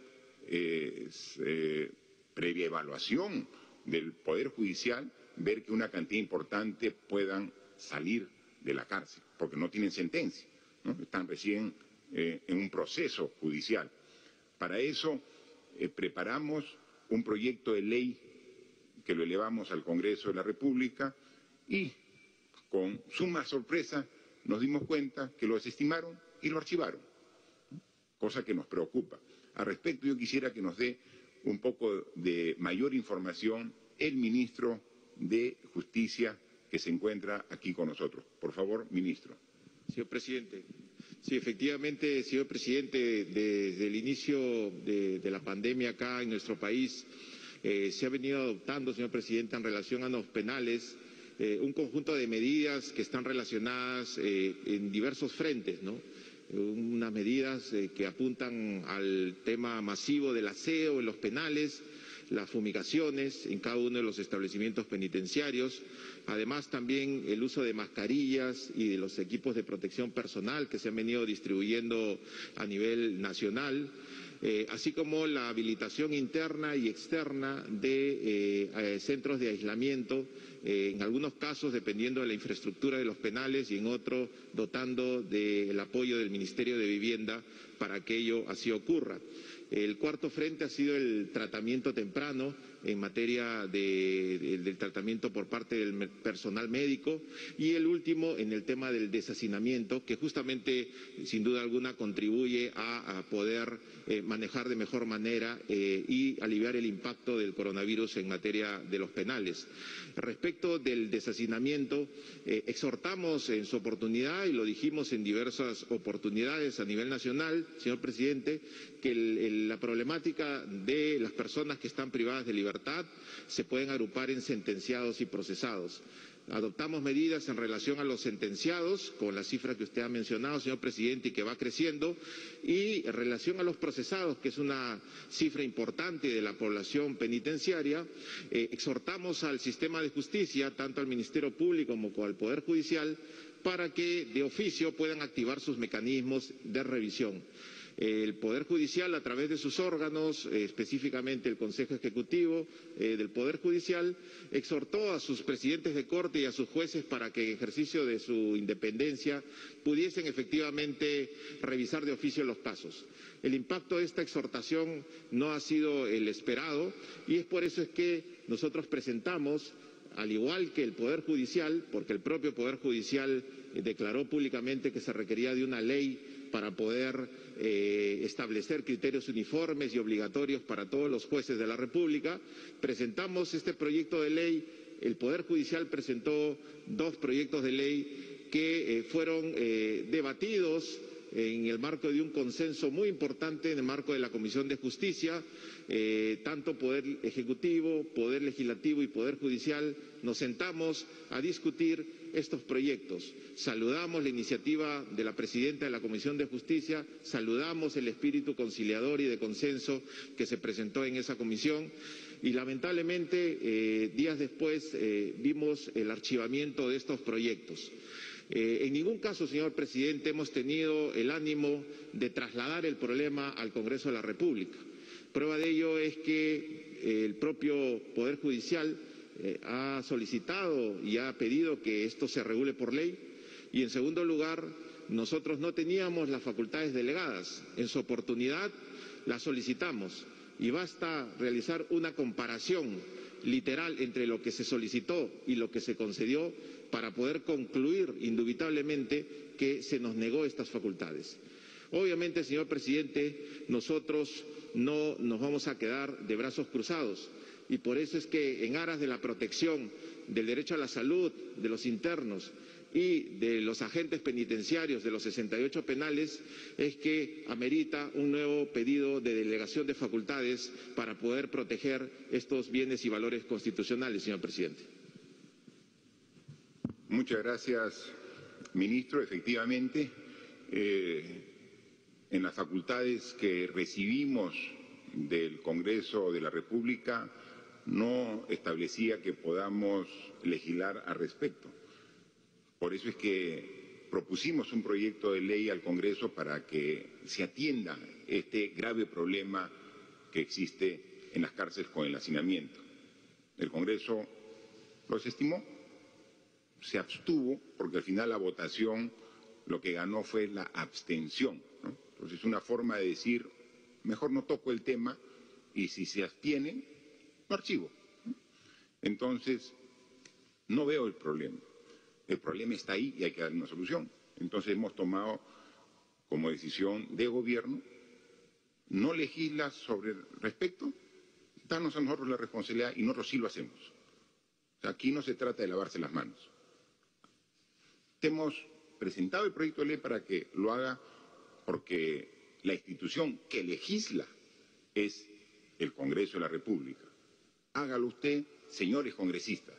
previa evaluación del Poder Judicial, ver que una cantidad importante puedan salir de la cárcel, porque no tienen sentencia, ¿no? Están recién en un proceso judicial. Para eso preparamos un proyecto de ley que lo elevamos al Congreso de la República y con suma sorpresa nos dimos cuenta que lo desestimaron y lo archivaron, cosa que nos preocupa. Al respecto, yo quisiera que nos dé un poco de mayor información el ministro de Justicia que se encuentra aquí con nosotros. Por favor, ministro. Señor presidente. Sí, efectivamente, señor presidente, desde el inicio de la pandemia acá en nuestro país se ha venido adoptando, señor presidente, en relación a los penales, un conjunto de medidas que están relacionadas en diversos frentes, ¿no? Unas medidas que apuntan al tema masivo del aseo en los penales, las fumigaciones en cada uno de los establecimientos penitenciarios, además también el uso de mascarillas y de los equipos de protección personal que se han venido distribuyendo a nivel nacional, así como la habilitación interna y externa de centros de aislamiento, en algunos casos dependiendo de la infraestructura de los penales y en otros dotando del apoyo del Ministerio de Vivienda para que ello así ocurra. El cuarto frente ha sido el tratamiento temprano en materia del tratamiento por parte del personal médico y el último en el tema del deshacinamiento, que justamente, sin duda alguna, contribuye a poder manejar de mejor manera y aliviar el impacto del coronavirus en materia de los penales. Respecto del deshacinamiento, exhortamos en su oportunidad, y lo dijimos en diversas oportunidades a nivel nacional, señor presidente, que la problemática de las personas que están privadas de libertad se pueden agrupar en sentenciados y procesados. Adoptamos medidas en relación a los sentenciados, con la cifra que usted ha mencionado, señor presidente, y que va creciendo, y en relación a los procesados, que es una cifra importante de la población penitenciaria, exhortamos al sistema de justicia, tanto al Ministerio Público como al Poder Judicial, para que de oficio puedan activar sus mecanismos de revisión. El Poder Judicial, a través de sus órganos, específicamente el Consejo Ejecutivo del Poder Judicial, exhortó a sus presidentes de Corte y a sus jueces para que, en ejercicio de su independencia, pudiesen efectivamente revisar de oficio los casos. El impacto de esta exhortación no ha sido el esperado y es por eso es que nosotros presentamos, al igual que el Poder Judicial, porque el propio Poder Judicial declaró públicamente que se requería de una ley para poder establecer criterios uniformes y obligatorios para todos los jueces de la República, presentamos este proyecto de ley. El Poder Judicial presentó 2 proyectos de ley que fueron debatidos en el marco de un consenso muy importante en el marco de la Comisión de Justicia. Tanto Poder Ejecutivo, Poder Legislativo y Poder Judicial nos sentamos a discutir estos proyectos. Saludamos la iniciativa de la presidenta de la Comisión de Justicia, saludamos el espíritu conciliador y de consenso que se presentó en esa comisión y lamentablemente días después vimos el archivamiento de estos proyectos. En ningún caso, señor presidente, hemos tenido el ánimo de trasladar el problema al Congreso de la República. Prueba de ello es que el propio Poder Judicial ha solicitado y ha pedido que esto se regule por ley y, en segundo lugar, nosotros no teníamos las facultades delegadas. En su oportunidad las solicitamos y basta realizar una comparación literal entre lo que se solicitó y lo que se concedió para poder concluir indubitablemente que se nos negó estas facultades. Obviamente, señor presidente, nosotros no nos vamos a quedar de brazos cruzados y por eso es que, en aras de la protección del derecho a la salud de los internos y de los agentes penitenciarios de los 68 penales es que amerita un nuevo pedido de delegación de facultades para poder proteger estos bienes y valores constitucionales, señor presidente. Muchas gracias, ministro. Efectivamente, en las facultades que recibimos del Congreso de la República no establecía que podamos legislar al respecto. Por eso es que propusimos un proyecto de ley al Congreso para que se atienda este grave problema que existe en las cárceles con el hacinamiento. El Congreso lo desestimó, se abstuvo, porque al final la votación lo que ganó fue la abstención, ¿no? Entonces, una forma de decir, mejor no toco el tema y si se abstienen, lo archivo. Entonces, no veo el problema. El problema está ahí y hay que darle una solución. Entonces hemos tomado como decisión de gobierno no legislar sobre el respecto, darnos a nosotros la responsabilidad y nosotros sí lo hacemos. O sea, aquí no se trata de lavarse las manos. Hemos presentado el proyecto de ley para que lo haga porque la institución que legisla es el Congreso de la República. Hágalo usted, señores congresistas.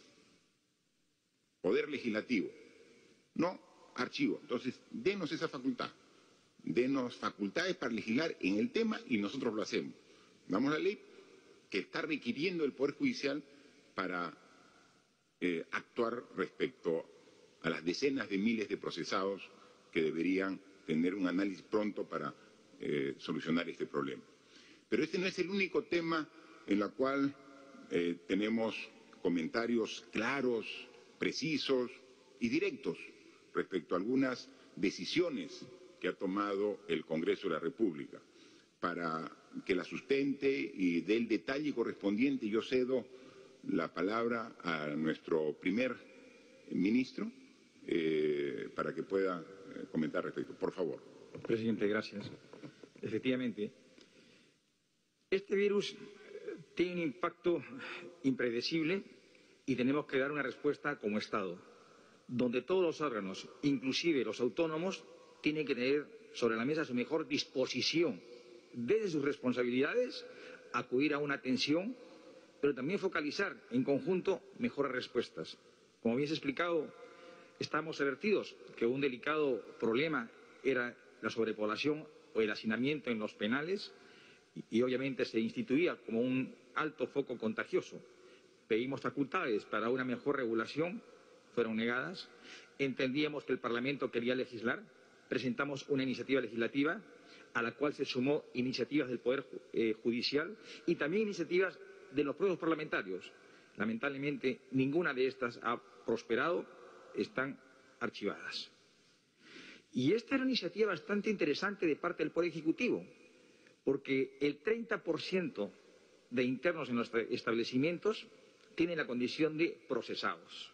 Poder legislativo, no archivo. Entonces, denos esa facultad. Denos facultades para legislar en el tema y nosotros lo hacemos. Damos la ley que está requiriendo el Poder Judicial para actuar respecto a las decenas de miles de procesados que deberían tener un análisis pronto para solucionar este problema. Pero este no es el único tema en el cual tenemos comentarios claros, precisos y directos respecto a algunas decisiones que ha tomado el Congreso de la República. Para que la sustente y dé el detalle correspondiente, yo cedo la palabra a nuestro primer ministro para que pueda comentar respecto. Por favor. Presidente, gracias. Efectivamente, este virus tiene un impacto impredecible y tenemos que dar una respuesta como Estado, donde todos los órganos, inclusive los autónomos, tienen que tener sobre la mesa su mejor disposición, desde sus responsabilidades, acudir a una atención, pero también focalizar en conjunto mejores respuestas. Como bien se ha explicado, estamos advertidos que un delicado problema era la sobrepoblación o el hacinamiento en los penales y obviamente se instituía como un alto foco contagioso. Pedimos facultades para una mejor regulación, fueron negadas. Entendíamos que el Parlamento quería legislar, presentamos una iniciativa legislativa a la cual se sumó iniciativas del Poder Judicial y también iniciativas de los propios parlamentarios. Lamentablemente, ninguna de estas ha prosperado, están archivadas. Y esta era una iniciativa bastante interesante de parte del Poder Ejecutivo, porque el 30% de internos en los establecimientos tienen la condición de procesados.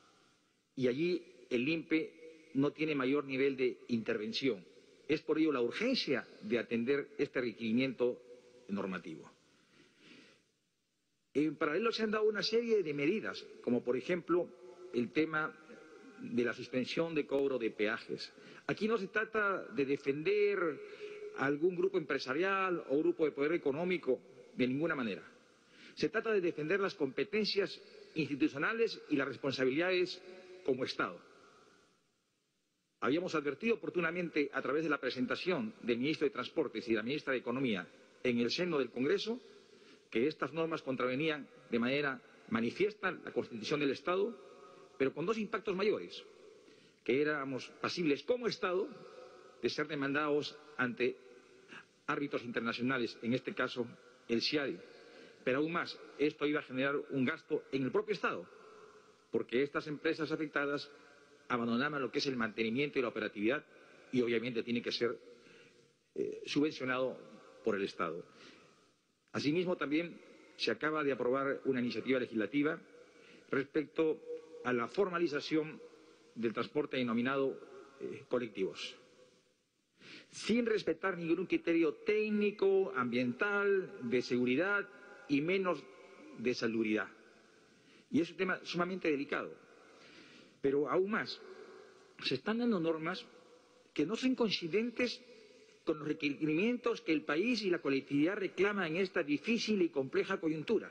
Y allí el INPE no tiene mayor nivel de intervención. Es por ello la urgencia de atender este requerimiento normativo. En paralelo se han dado una serie de medidas, como por ejemplo el tema de la suspensión de cobro de peajes. Aquí no se trata de defender a algún grupo empresarial o grupo de poder económico de ninguna manera. Se trata de defender las competencias institucionales y las responsabilidades como Estado. Habíamos advertido oportunamente a través de la presentación del ministro de Transportes y de la ministra de Economía en el seno del Congreso que estas normas contravenían de manera manifiesta la Constitución del Estado, pero con dos impactos mayores, que éramos pasibles como Estado de ser demandados ante árbitros internacionales, en este caso el CIADI. Pero aún más, esto iba a generar un gasto en el propio Estado, porque estas empresas afectadas abandonaban lo que es el mantenimiento y la operatividad y obviamente tiene que ser subvencionado por el Estado. Asimismo, también se acaba de aprobar una iniciativa legislativa respecto a la formalización del transporte denominado colectivos, sin respetar ningún criterio técnico, ambiental, de seguridad y menos de salubridad. Y es un tema sumamente delicado. Pero aún más, se están dando normas que no son coincidentes con los requerimientos que el país y la colectividad reclaman en esta difícil y compleja coyuntura,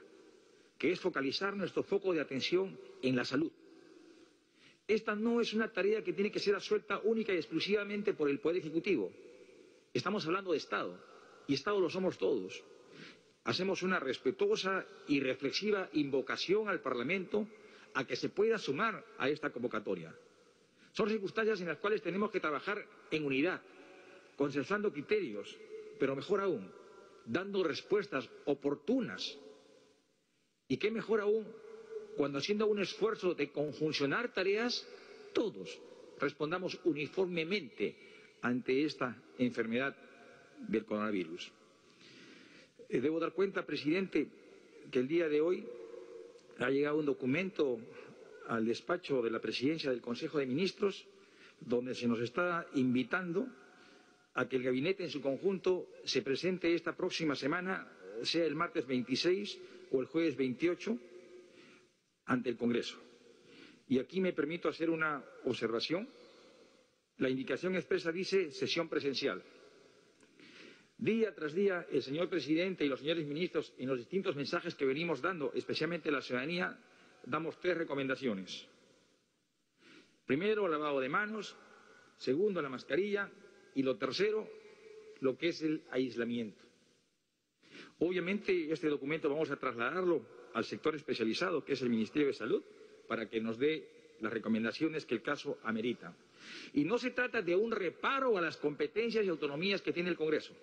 que es focalizar nuestro foco de atención en la salud. Esta no es una tarea que tiene que ser asuelta única y exclusivamente por el Poder Ejecutivo. Estamos hablando de Estado, y Estado lo somos todos. Hacemos una respetuosa y reflexiva invocación al Parlamento a que se pueda sumar a esta convocatoria. Son circunstancias en las cuales tenemos que trabajar en unidad, consensuando criterios, pero mejor aún, dando respuestas oportunas. Y qué mejor aún cuando, haciendo un esfuerzo de conjuncionar tareas, todos respondamos uniformemente ante esta enfermedad del coronavirus. Debo dar cuenta, presidente, que el día de hoy ha llegado un documento al despacho de la Presidencia del Consejo de Ministros, donde se nos está invitando a que el gabinete en su conjunto se presente esta próxima semana, sea el martes 26 o el jueves 28, ante el Congreso. Y aquí me permito hacer una observación. La indicación expresa dice sesión presencial. Día tras día, el señor presidente y los señores ministros, en los distintos mensajes que venimos dando, especialmente a la ciudadanía, damos 3 recomendaciones. Primero, lavado de manos. Segundo, la mascarilla. Y lo tercero, lo que es el aislamiento. Obviamente, este documento vamos a trasladarlo al sector especializado, que es el Ministerio de Salud, para que nos dé las recomendaciones que el caso amerita. Y no se trata de un reparo a las competencias y autonomías que tiene el Congreso,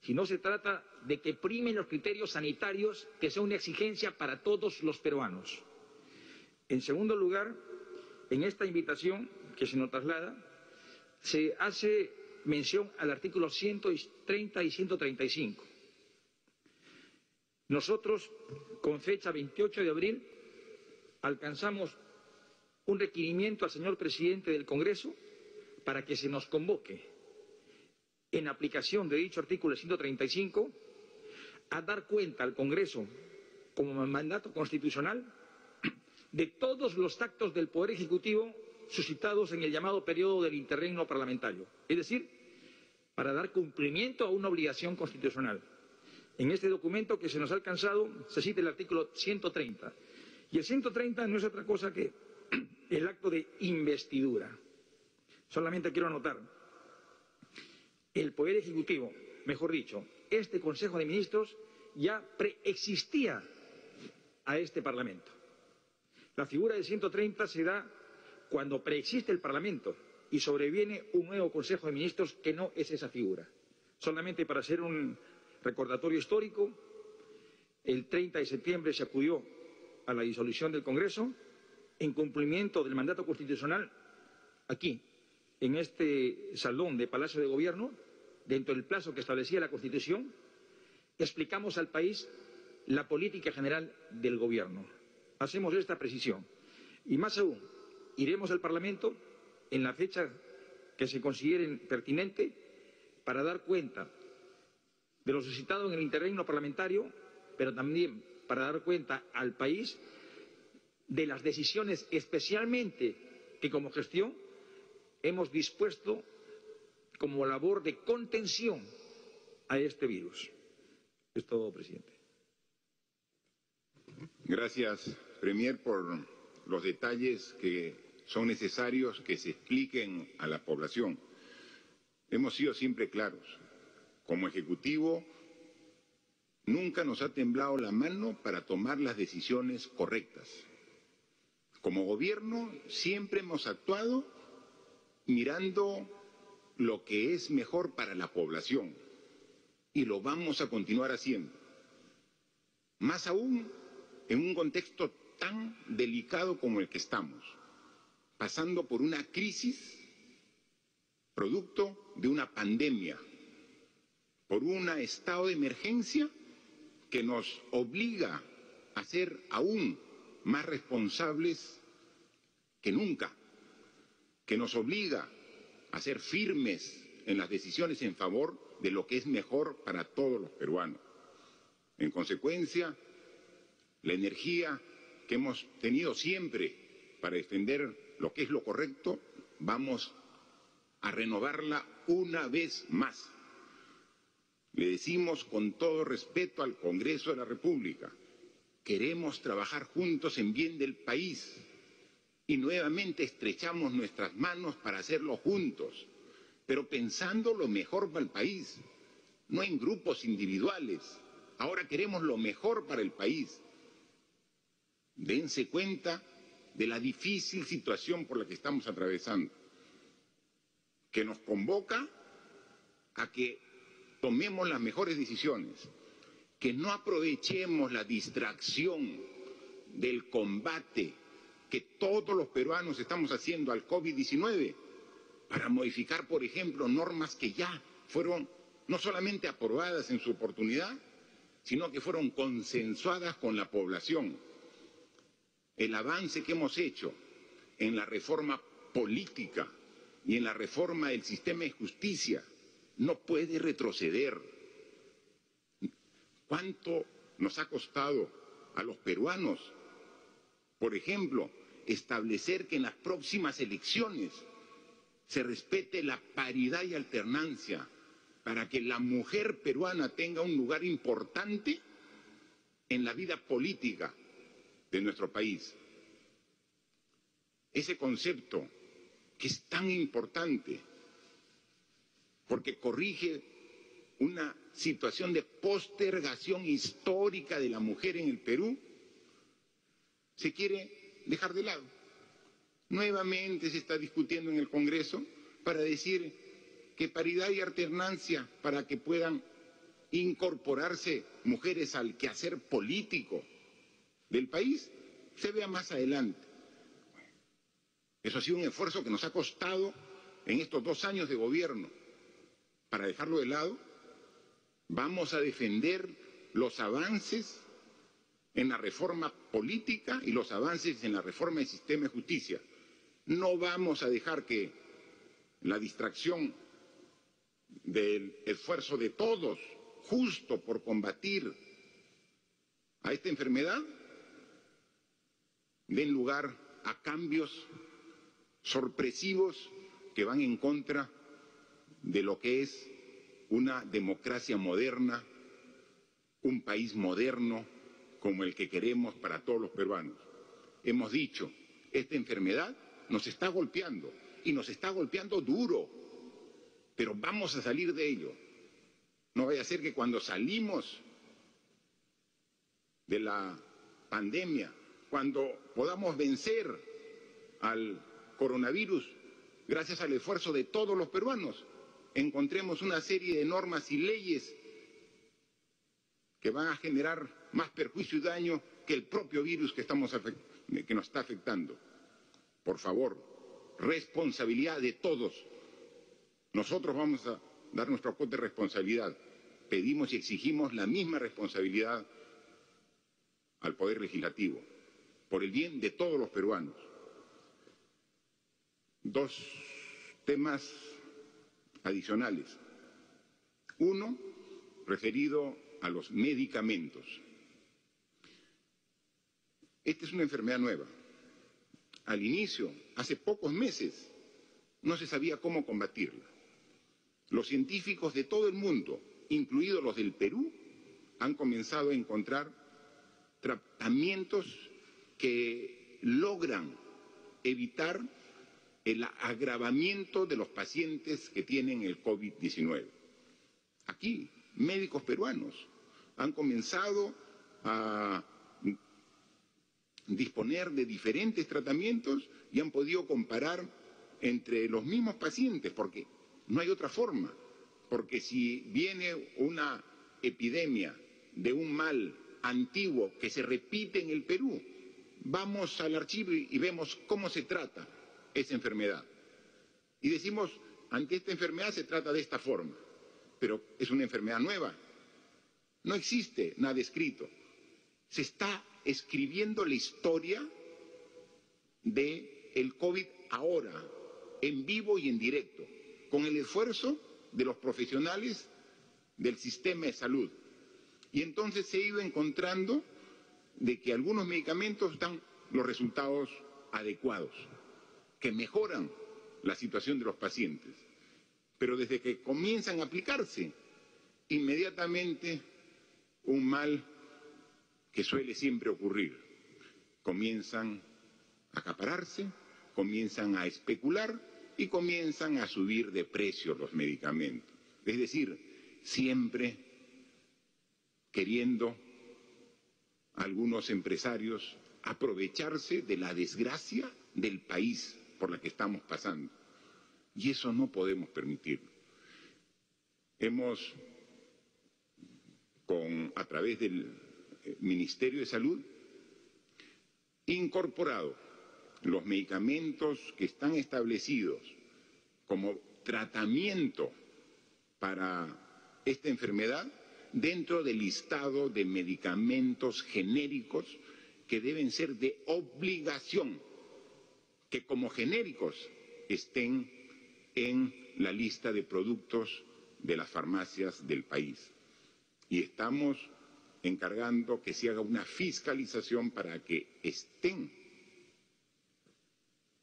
sino se trata de que primen los criterios sanitarios, que son una exigencia para todos los peruanos. En segundo lugar, en esta invitación que se nos traslada, se hace mención al artículo 130 y 135. Nosotros, con fecha 28 de abril, alcanzamos un requerimiento al señor presidente del Congreso para que se nos convoque, en aplicación de dicho artículo 135, a dar cuenta al Congreso, como mandato constitucional, de todos los actos del Poder Ejecutivo suscitados en el llamado periodo del interregno parlamentario. Es decir, para dar cumplimiento a una obligación constitucional. En este documento que se nos ha alcanzado se cita el artículo 130. Y el 130 no es otra cosa que el acto de investidura. Solamente quiero anotar, el Poder Ejecutivo, mejor dicho, este Consejo de Ministros ya preexistía a este Parlamento. La figura del 130 se da cuando preexiste el Parlamento y sobreviene un nuevo Consejo de Ministros que no es esa figura. Solamente para hacer un recordatorio histórico, el 30 de septiembre se acudió a la disolución del Congreso en cumplimiento del mandato constitucional aquí, en este salón de Palacio de Gobierno, dentro del plazo que establecía la Constitución, explicamos al país la política general del Gobierno. Hacemos esta precisión. Y más aún, iremos al Parlamento en la fecha que se considere pertinente para dar cuenta de lo suscitado en el interregno parlamentario, pero también para dar cuenta al país de las decisiones especialmente que como gestión hemos dispuesto como labor de contención a este virus. Es todo, presidente. Gracias, Premier, por los detalles que son necesarios que se expliquen a la población. Hemos sido siempre claros. Como Ejecutivo, nunca nos ha temblado la mano para tomar las decisiones correctas. Como Gobierno, siempre hemos actuado mirando lo que es mejor para la población y lo vamos a continuar haciendo. Más aún en un contexto tan delicado como el que estamos, pasando por una crisis producto de una pandemia, por un estado de emergencia que nos obliga a ser aún más responsables que nunca, que nos obliga a ser firmes en las decisiones en favor de lo que es mejor para todos los peruanos. En consecuencia, la energía que hemos tenido siempre para defender lo que es lo correcto, vamos a renovarla una vez más. Le decimos con todo respeto al Congreso de la República, queremos trabajar juntos en bien del país y nuevamente estrechamos nuestras manos para hacerlo juntos, pero pensando lo mejor para el país, no en grupos individuales. Ahora queremos lo mejor para el país. Dense cuenta de la difícil situación por la que estamos atravesando, que nos convoca a que tomemos las mejores decisiones, que no aprovechemos la distracción del combate que todos los peruanos estamos haciendo al COVID-19 para modificar, por ejemplo, normas que ya fueron no solamente aprobadas en su oportunidad, sino que fueron consensuadas con la población. El avance que hemos hecho en la reforma política y en la reforma del sistema de justicia no puede retroceder. ¿Cuánto nos ha costado a los peruanos, por ejemplo, establecer que en las próximas elecciones se respete la paridad y alternancia para que la mujer peruana tenga un lugar importante en la vida política de nuestro país? Ese concepto que es tan importante porque corrige una situación de postergación histórica de la mujer en el Perú, se quiere dejar de lado. Nuevamente se está discutiendo en el Congreso para decir que paridad y alternancia para que puedan incorporarse mujeres al quehacer político del país se vea más adelante. Eso ha sido un esfuerzo que nos ha costado en estos 2 años de gobierno. Para dejarlo de lado, vamos a defender los avances en la reforma política y los avances en la reforma del sistema de justicia. No vamos a dejar que la distracción del esfuerzo de todos, justo por combatir a esta enfermedad, den lugar a cambios sorpresivos que van en contra de lo que es una democracia moderna, un país moderno como el que queremos para todos los peruanos. Hemos dicho, esta enfermedad nos está golpeando y nos está golpeando duro, pero vamos a salir de ello. No vaya a ser que cuando salimos de la pandemia, cuando podamos vencer al coronavirus, gracias al esfuerzo de todos los peruanos, encontremos una serie de normas y leyes que van a generar más perjuicio y daño que el propio virus que nos está afectando. Por favor, responsabilidad de todos. Nosotros vamos a dar nuestro cuota de responsabilidad. Pedimos y exigimos la misma responsabilidad al Poder Legislativo, por el bien de todos los peruanos. 2 temas adicionales. Uno, referido a los medicamentos. Esta es una enfermedad nueva. Al inicio, hace pocos meses, no se sabía cómo combatirla. Los científicos de todo el mundo, incluidos los del Perú, han comenzado a encontrar tratamientos que logran evitar el agravamiento de los pacientes que tienen el COVID-19. Aquí, médicos peruanos han comenzado a disponer de diferentes tratamientos y han podido comparar entre los mismos pacientes, porque no hay otra forma, porque si viene una epidemia de un mal antiguo que se repite en el Perú, vamos al archivo y vemos cómo se trata esa enfermedad. Y decimos, ante esta enfermedad se trata de esta forma, pero es una enfermedad nueva. No existe nada escrito. Se está escribiendo la historia del COVID ahora, en vivo y en directo, con el esfuerzo de los profesionales del sistema de salud. Y entonces se ha ido encontrando de que algunos medicamentos dan los resultados adecuados, que mejoran la situación de los pacientes. Pero desde que comienzan a aplicarse, inmediatamente un mal que suele siempre ocurrir. Comienzan a acapararse, comienzan a especular y comienzan a subir de precio los medicamentos. Es decir, siempre queriendo algunos empresarios aprovecharse de la desgracia del país por la que estamos pasando. Y eso no podemos permitirlo. Hemos, a través del Ministerio de Salud, incorporado los medicamentos que están establecidos como tratamiento para esta enfermedad dentro del listado de medicamentos genéricos que deben ser de obligación, que como genéricos estén en la lista de productos de las farmacias del país. Y estamos encargando que se haga una fiscalización para que estén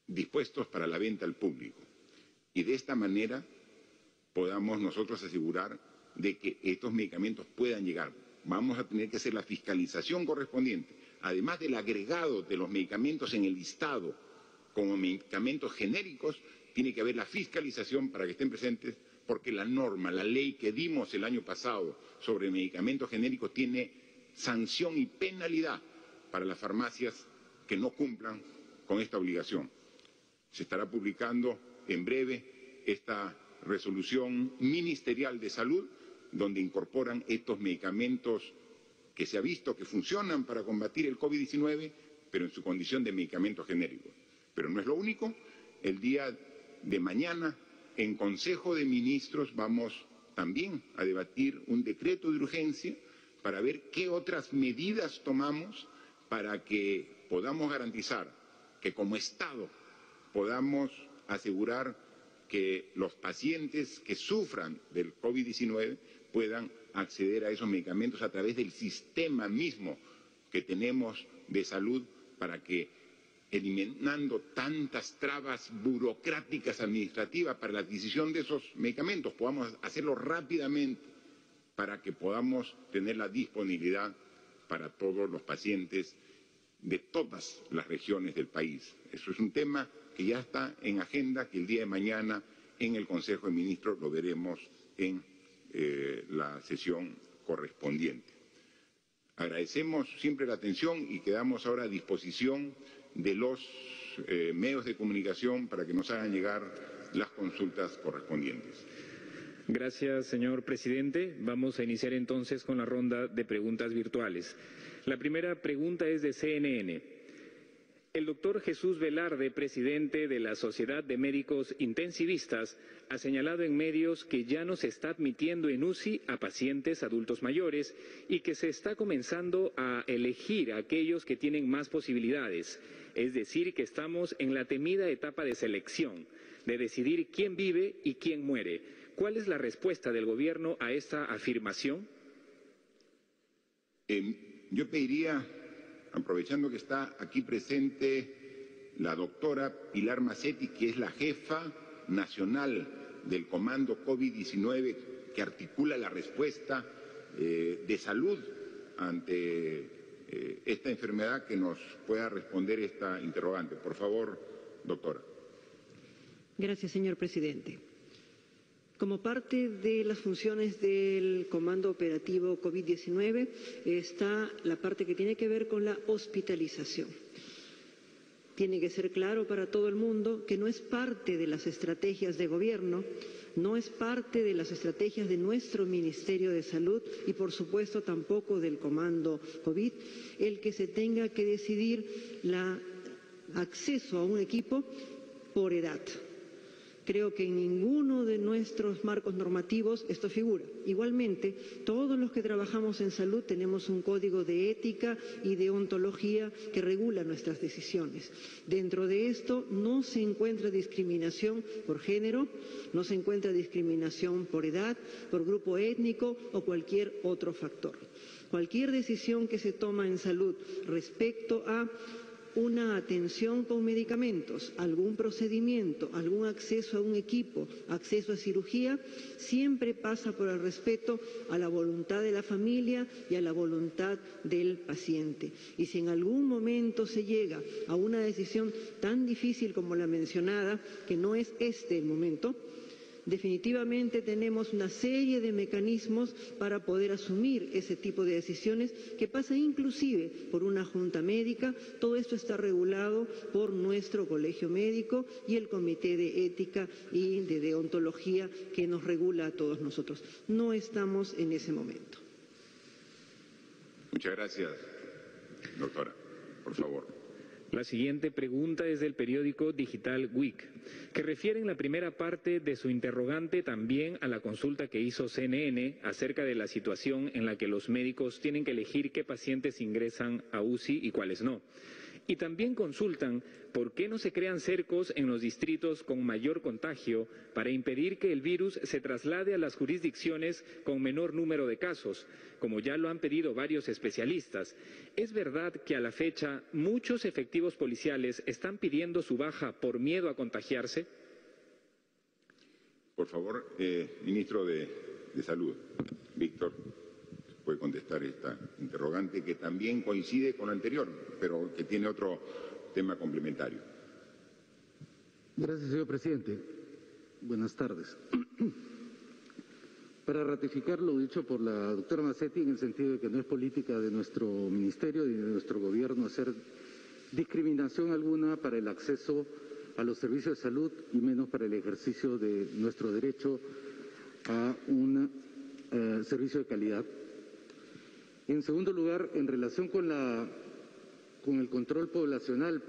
dispuestos para la venta al público. Y de esta manera podamos nosotros asegurar de que estos medicamentos puedan llegar. Vamos a tener que hacer la fiscalización correspondiente. Además del agregado de los medicamentos en el listado como medicamentos genéricos, tiene que haber la fiscalización para que estén presentes, porque la norma, la ley que dimos el año pasado sobre medicamentos genéricos tiene sanción y penalidad para las farmacias que no cumplan con esta obligación. Se estará publicando en breve esta resolución ministerial de salud, donde incorporan estos medicamentos que se ha visto que funcionan para combatir el COVID-19, pero en su condición de medicamentos genéricos. Pero no es lo único. El día de mañana, en Consejo de Ministros, vamos también a debatir un decreto de urgencia para ver qué otras medidas tomamos para que podamos garantizar que como Estado podamos asegurar que los pacientes que sufran del COVID-19 puedan acceder a esos medicamentos a través del sistema mismo que tenemos de salud, para que, eliminando tantas trabas burocráticas administrativas para la adquisición de esos medicamentos, podamos hacerlo rápidamente para que podamos tener la disponibilidad para todos los pacientes de todas las regiones del país. Eso es un tema que ya está en agenda, que el día de mañana en el Consejo de Ministros lo veremos en la sesión correspondiente. Agradecemos siempre la atención y quedamos ahora a disposición de los medios de comunicación para que nos hagan llegar las consultas correspondientes. Gracias, señor presidente. Vamos a iniciar entonces con la ronda de preguntas virtuales. La primera pregunta es de CNN. El doctor Jesús Velarde, presidente de la Sociedad de Médicos Intensivistas, ha señalado en medios que ya no se está admitiendo en UCI a pacientes adultos mayores y que se está comenzando a elegir a aquellos que tienen más posibilidades. Es decir, que estamos en la temida etapa de selección, de decidir quién vive y quién muere. ¿Cuál es la respuesta del gobierno a esta afirmación? Yo pediría, aprovechando que está aquí presente la doctora Pilar Macetti, que es la jefa nacional del Comando COVID-19, que articula la respuesta de salud ante esta enfermedad, que nos pueda responder esta interrogante. Por favor, doctora. Gracias, señor presidente. Como parte de las funciones del Comando Operativo COVID-19 está la parte que tiene que ver con la hospitalización. Tiene que ser claro para todo el mundo que no es parte de las estrategias de gobierno, no es parte de las estrategias de nuestro Ministerio de Salud y, por supuesto, tampoco del Comando COVID, el que se tenga que decidir el acceso a un equipo por edad. Creo que en ninguno de nuestros marcos normativos esto figura. Igualmente, todos los que trabajamos en salud tenemos un código de ética y de ontología que regula nuestras decisiones. Dentro de esto no se encuentra discriminación por género, no se encuentra discriminación por edad, por grupo étnico o cualquier otro factor. Cualquier decisión que se toma en salud respecto a una atención con medicamentos, algún procedimiento, algún acceso a un equipo, acceso a cirugía, siempre pasa por el respeto a la voluntad de la familia y a la voluntad del paciente. Y si en algún momento se llega a una decisión tan difícil como la mencionada, que no es este el momento, definitivamente tenemos una serie de mecanismos para poder asumir ese tipo de decisiones que pasa inclusive por una junta médica. Todo esto está regulado por nuestro colegio médico y el Comité de Ética y de Deontología que nos regula a todos nosotros. No estamos en ese momento. Muchas gracias, doctora. Por favor. La siguiente pregunta es del periódico digital WIC, que refiere en la primera parte de su interrogante también a la consulta que hizo CNN acerca de la situación en la que los médicos tienen que elegir qué pacientes ingresan a UCI y cuáles no. Y también consultan por qué no se crean cercos en los distritos con mayor contagio para impedir que el virus se traslade a las jurisdicciones con menor número de casos, como ya lo han pedido varios especialistas. ¿Es verdad que a la fecha muchos efectivos policiales están pidiendo su baja por miedo a contagiarse? Por favor, ministro de Salud, Víctor, puede contestar esta interrogante que también coincide con la anterior, pero que tiene otro tema complementario. Gracias, señor presidente. Buenas tardes. Para ratificar lo dicho por la doctora Mazzetti, en el sentido de que no es política de nuestro ministerio y de nuestro gobierno hacer discriminación alguna para el acceso a los servicios de salud y menos para el ejercicio de nuestro derecho a un servicio de calidad. En segundo lugar, en relación con el control poblacional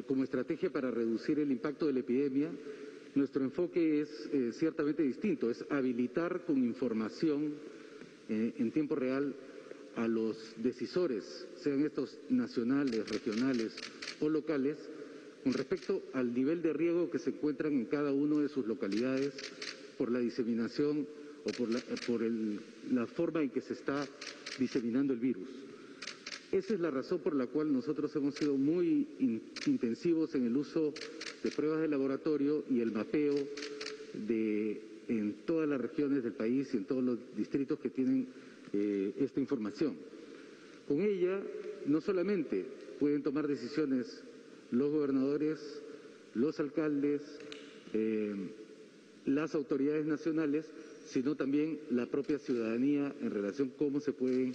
como estrategia para reducir el impacto de la epidemia, nuestro enfoque es ciertamente distinto, es habilitar con información en tiempo real a los decisores, sean estos nacionales, regionales o locales, con respecto al nivel de riesgo que se encuentran en cada una de sus localidades por la diseminación o por la forma en que se está diseminando el virus. Esa es la razón por la cual nosotros hemos sido muy intensivos en el uso de pruebas de laboratorio y el mapeo en todas las regiones del país y en todos los distritos que tienen esta información. Con ella no solamente pueden tomar decisiones los gobernadores, los alcaldes, las autoridades nacionales, sino también la propia ciudadanía en relación a cómo pueden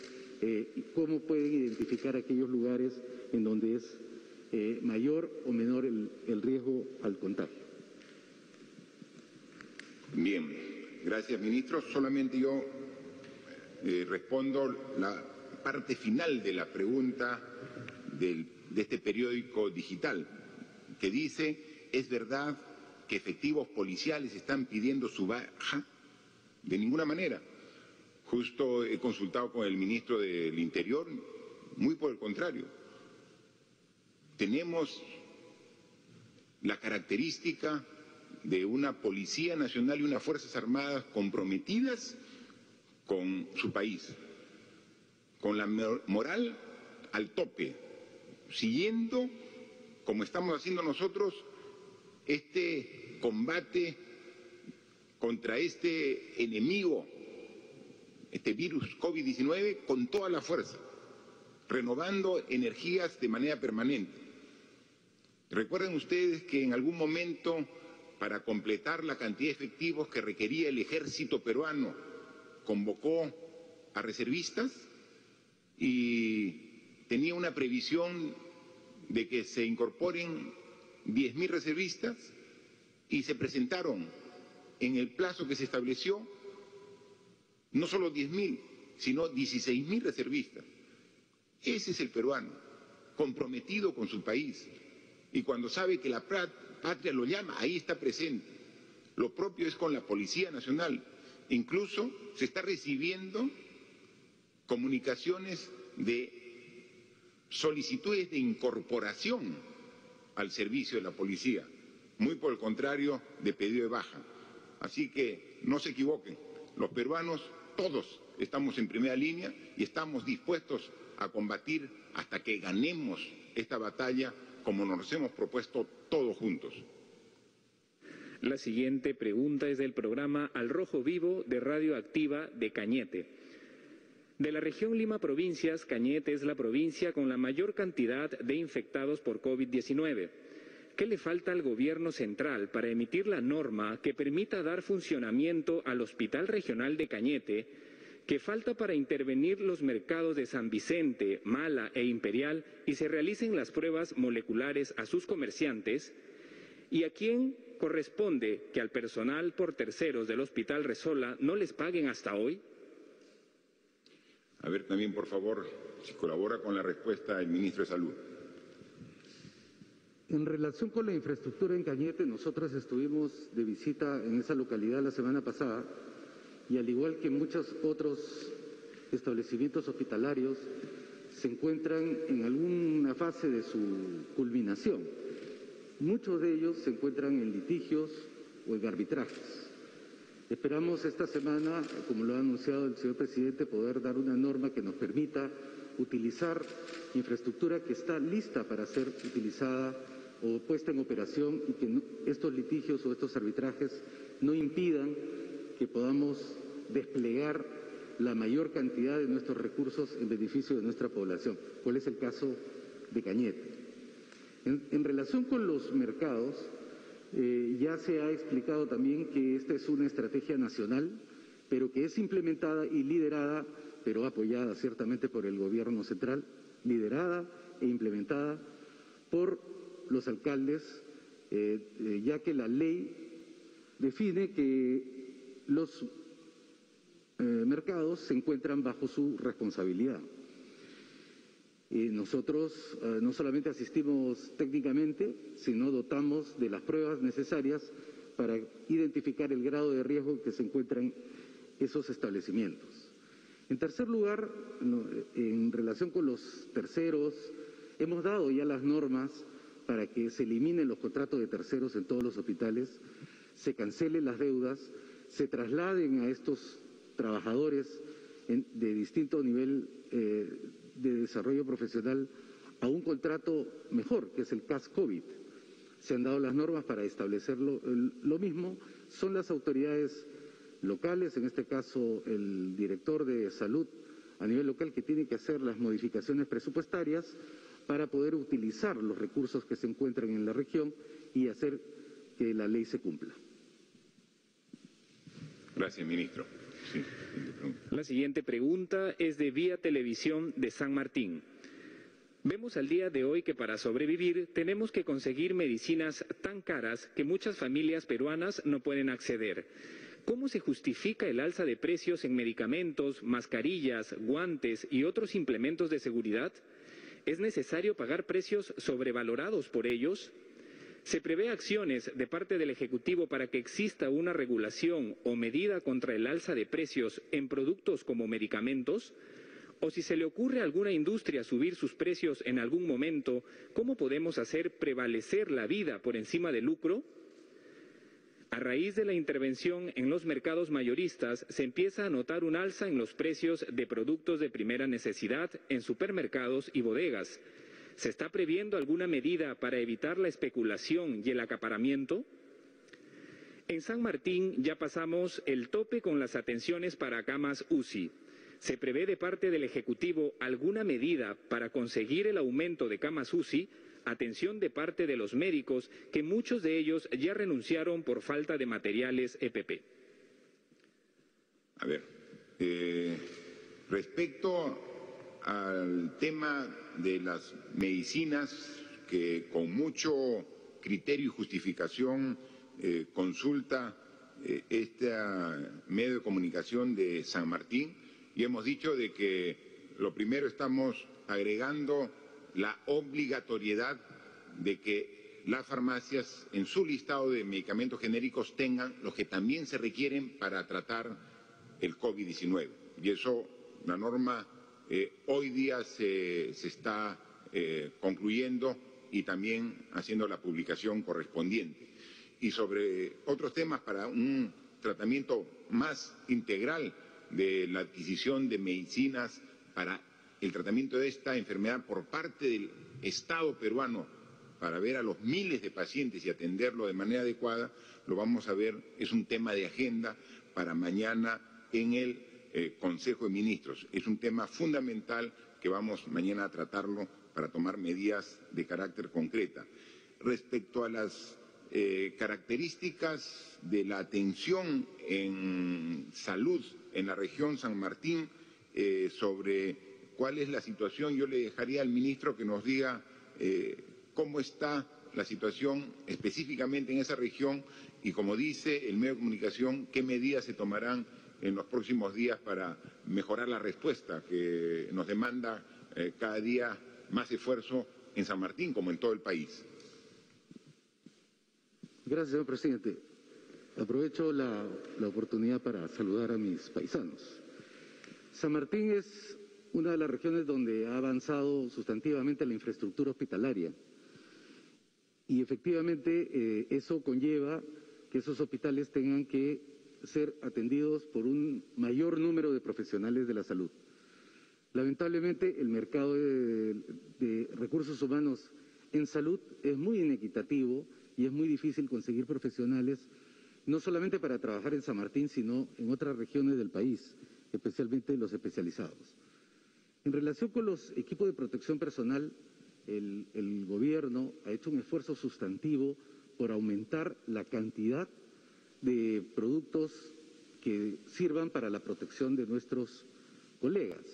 identificar aquellos lugares en donde es mayor o menor el riesgo al contagio. Bien, gracias, ministro. Solamente yo respondo la parte final de la pregunta de este periódico digital, que dice: ¿es verdad que efectivos policiales están pidiendo su baja? De ninguna manera. Justo he consultado con el ministro del Interior, muy por el contrario. Tenemos la característica de una Policía Nacional y unas Fuerzas Armadas comprometidas con su país, con la moral al tope, siguiendo, como estamos haciendo nosotros, este combate contra este enemigo, este virus COVID-19, con toda la fuerza, renovando energías de manera permanente. Recuerden ustedes que en algún momento, para completar la cantidad de efectivos que requería el ejército peruano, convocó a reservistas y tenía una previsión de que se incorporen 10.000 reservistas y se presentaron en el plazo que se estableció no solo 10.000, sino 16.000 reservistas. Ese es el peruano, comprometido con su país, y cuando sabe que la patria lo llama, ahí está presente. Lo propio es con la Policía Nacional. Incluso se está recibiendo comunicaciones de solicitudes de incorporación al servicio de la policía, muy por el contrario de pedido de baja. Así que no se equivoquen, los peruanos todos estamos en primera línea y estamos dispuestos a combatir hasta que ganemos esta batalla como nos hemos propuesto todos juntos. La siguiente pregunta es del programa Al Rojo Vivo de Radio Activa de Cañete. De la región Lima Provincias, Cañete es la provincia con la mayor cantidad de infectados por COVID-19. ¿Qué le falta al gobierno central para emitir la norma que permita dar funcionamiento al Hospital Regional de Cañete? ¿Qué falta para intervenir los mercados de San Vicente, Mala e Imperial y se realicen las pruebas moleculares a sus comerciantes? ¿Y a quién corresponde que al personal por terceros del Hospital Resola no les paguen hasta hoy? A ver también, por favor, si colabora con la respuesta el ministro de Salud. En relación con la infraestructura en Cañete, nosotros estuvimos de visita en esa localidad la semana pasada y al igual que muchos otros establecimientos hospitalarios, se encuentran en alguna fase de su culminación. Muchos de ellos se encuentran en litigios o en arbitrajes. Esperamos esta semana, como lo ha anunciado el señor presidente, poder dar una norma que nos permita utilizar infraestructura que está lista para ser utilizada o puesta en operación y que estos litigios o estos arbitrajes no impidan que podamos desplegar la mayor cantidad de nuestros recursos en beneficio de nuestra población, cuál es el caso de Cañete. En relación con los mercados, ya se ha explicado también que esta es una estrategia nacional, pero que es implementada y liderada, pero apoyada ciertamente por el gobierno central, liderada e implementada por los alcaldes, ya que la ley define que los mercados se encuentran bajo su responsabilidad. Nosotros no solamente asistimos técnicamente, sino dotamos de las pruebas necesarias para identificar el grado de riesgo en que se encuentran esos establecimientos. En tercer lugar, en relación con los terceros, hemos dado ya las normas para que se eliminen los contratos de terceros en todos los hospitales, se cancelen las deudas, se trasladen a estos trabajadores de distinto nivel de desarrollo profesional a un contrato mejor, que es el CAS COVID. Se han dado las normas para establecerlo. Lo mismo son las autoridades locales, en este caso el director de salud a nivel local, que tiene que hacer las modificaciones presupuestarias para poder utilizar los recursos que se encuentran en la región y hacer que la ley se cumpla. Gracias, ministro. Sí, la siguiente pregunta es de Vía Televisión de San Martín. Vemos al día de hoy que para sobrevivir tenemos que conseguir medicinas tan caras que muchas familias peruanas no pueden acceder. ¿Cómo se justifica el alza de precios en medicamentos, mascarillas, guantes y otros implementos de seguridad? ¿Es necesario pagar precios sobrevalorados por ellos? ¿Se prevé acciones de parte del Ejecutivo para que exista una regulación o medida contra el alza de precios en productos como medicamentos? ¿O si se le ocurre a alguna industria subir sus precios en algún momento, cómo podemos hacer prevalecer la vida por encima del lucro? A raíz de la intervención en los mercados mayoristas, se empieza a notar un alza en los precios de productos de primera necesidad en supermercados y bodegas. ¿Se está previendo alguna medida para evitar la especulación y el acaparamiento? En San Martín ya pasamos el tope con las atenciones para camas UCI. ¿Se prevé de parte del Ejecutivo alguna medida para conseguir el aumento de camas UCI? Atención de parte de los médicos, que muchos de ellos ya renunciaron por falta de materiales EPP. A ver, respecto al tema de las medicinas, que con mucho criterio y justificación consulta este medio de comunicación de San Martín, y hemos dicho de que lo primero estamos agregando la obligatoriedad de que las farmacias en su listado de medicamentos genéricos tengan los que también se requieren para tratar el COVID-19. Y eso, la norma hoy día se está concluyendo y también haciendo la publicación correspondiente. Y sobre otros temas, para un tratamiento más integral de la adquisición de medicinas para el tratamiento de esta enfermedad por parte del Estado peruano para ver a los miles de pacientes y atenderlo de manera adecuada, lo vamos a ver, es un tema de agenda para mañana en el Consejo de Ministros. Es un tema fundamental que vamos mañana a tratarlo para tomar medidas de carácter concreta. Respecto a las características de la atención en salud en la región San Martín, sobre cuál es la situación, yo le dejaría al ministro que nos diga cómo está la situación específicamente en esa región y, como dice el medio de comunicación, qué medidas se tomarán en los próximos días para mejorar la respuesta que nos demanda cada día más esfuerzo en San Martín como en todo el país. Gracias, señor presidente. Aprovecho la oportunidad para saludar a mis paisanos. San Martín es una de las regiones donde ha avanzado sustantivamente la infraestructura hospitalaria y efectivamente eso conlleva que esos hospitales tengan que ser atendidos por un mayor número de profesionales de la salud. Lamentablemente el mercado de recursos humanos en salud es muy inequitativo y es muy difícil conseguir profesionales, no solamente para trabajar en San Martín, sino en otras regiones del país, especialmente los especializados. En relación con los equipos de protección personal, el gobierno ha hecho un esfuerzo sustantivo por aumentar la cantidad de productos que sirvan para la protección de nuestros colegas.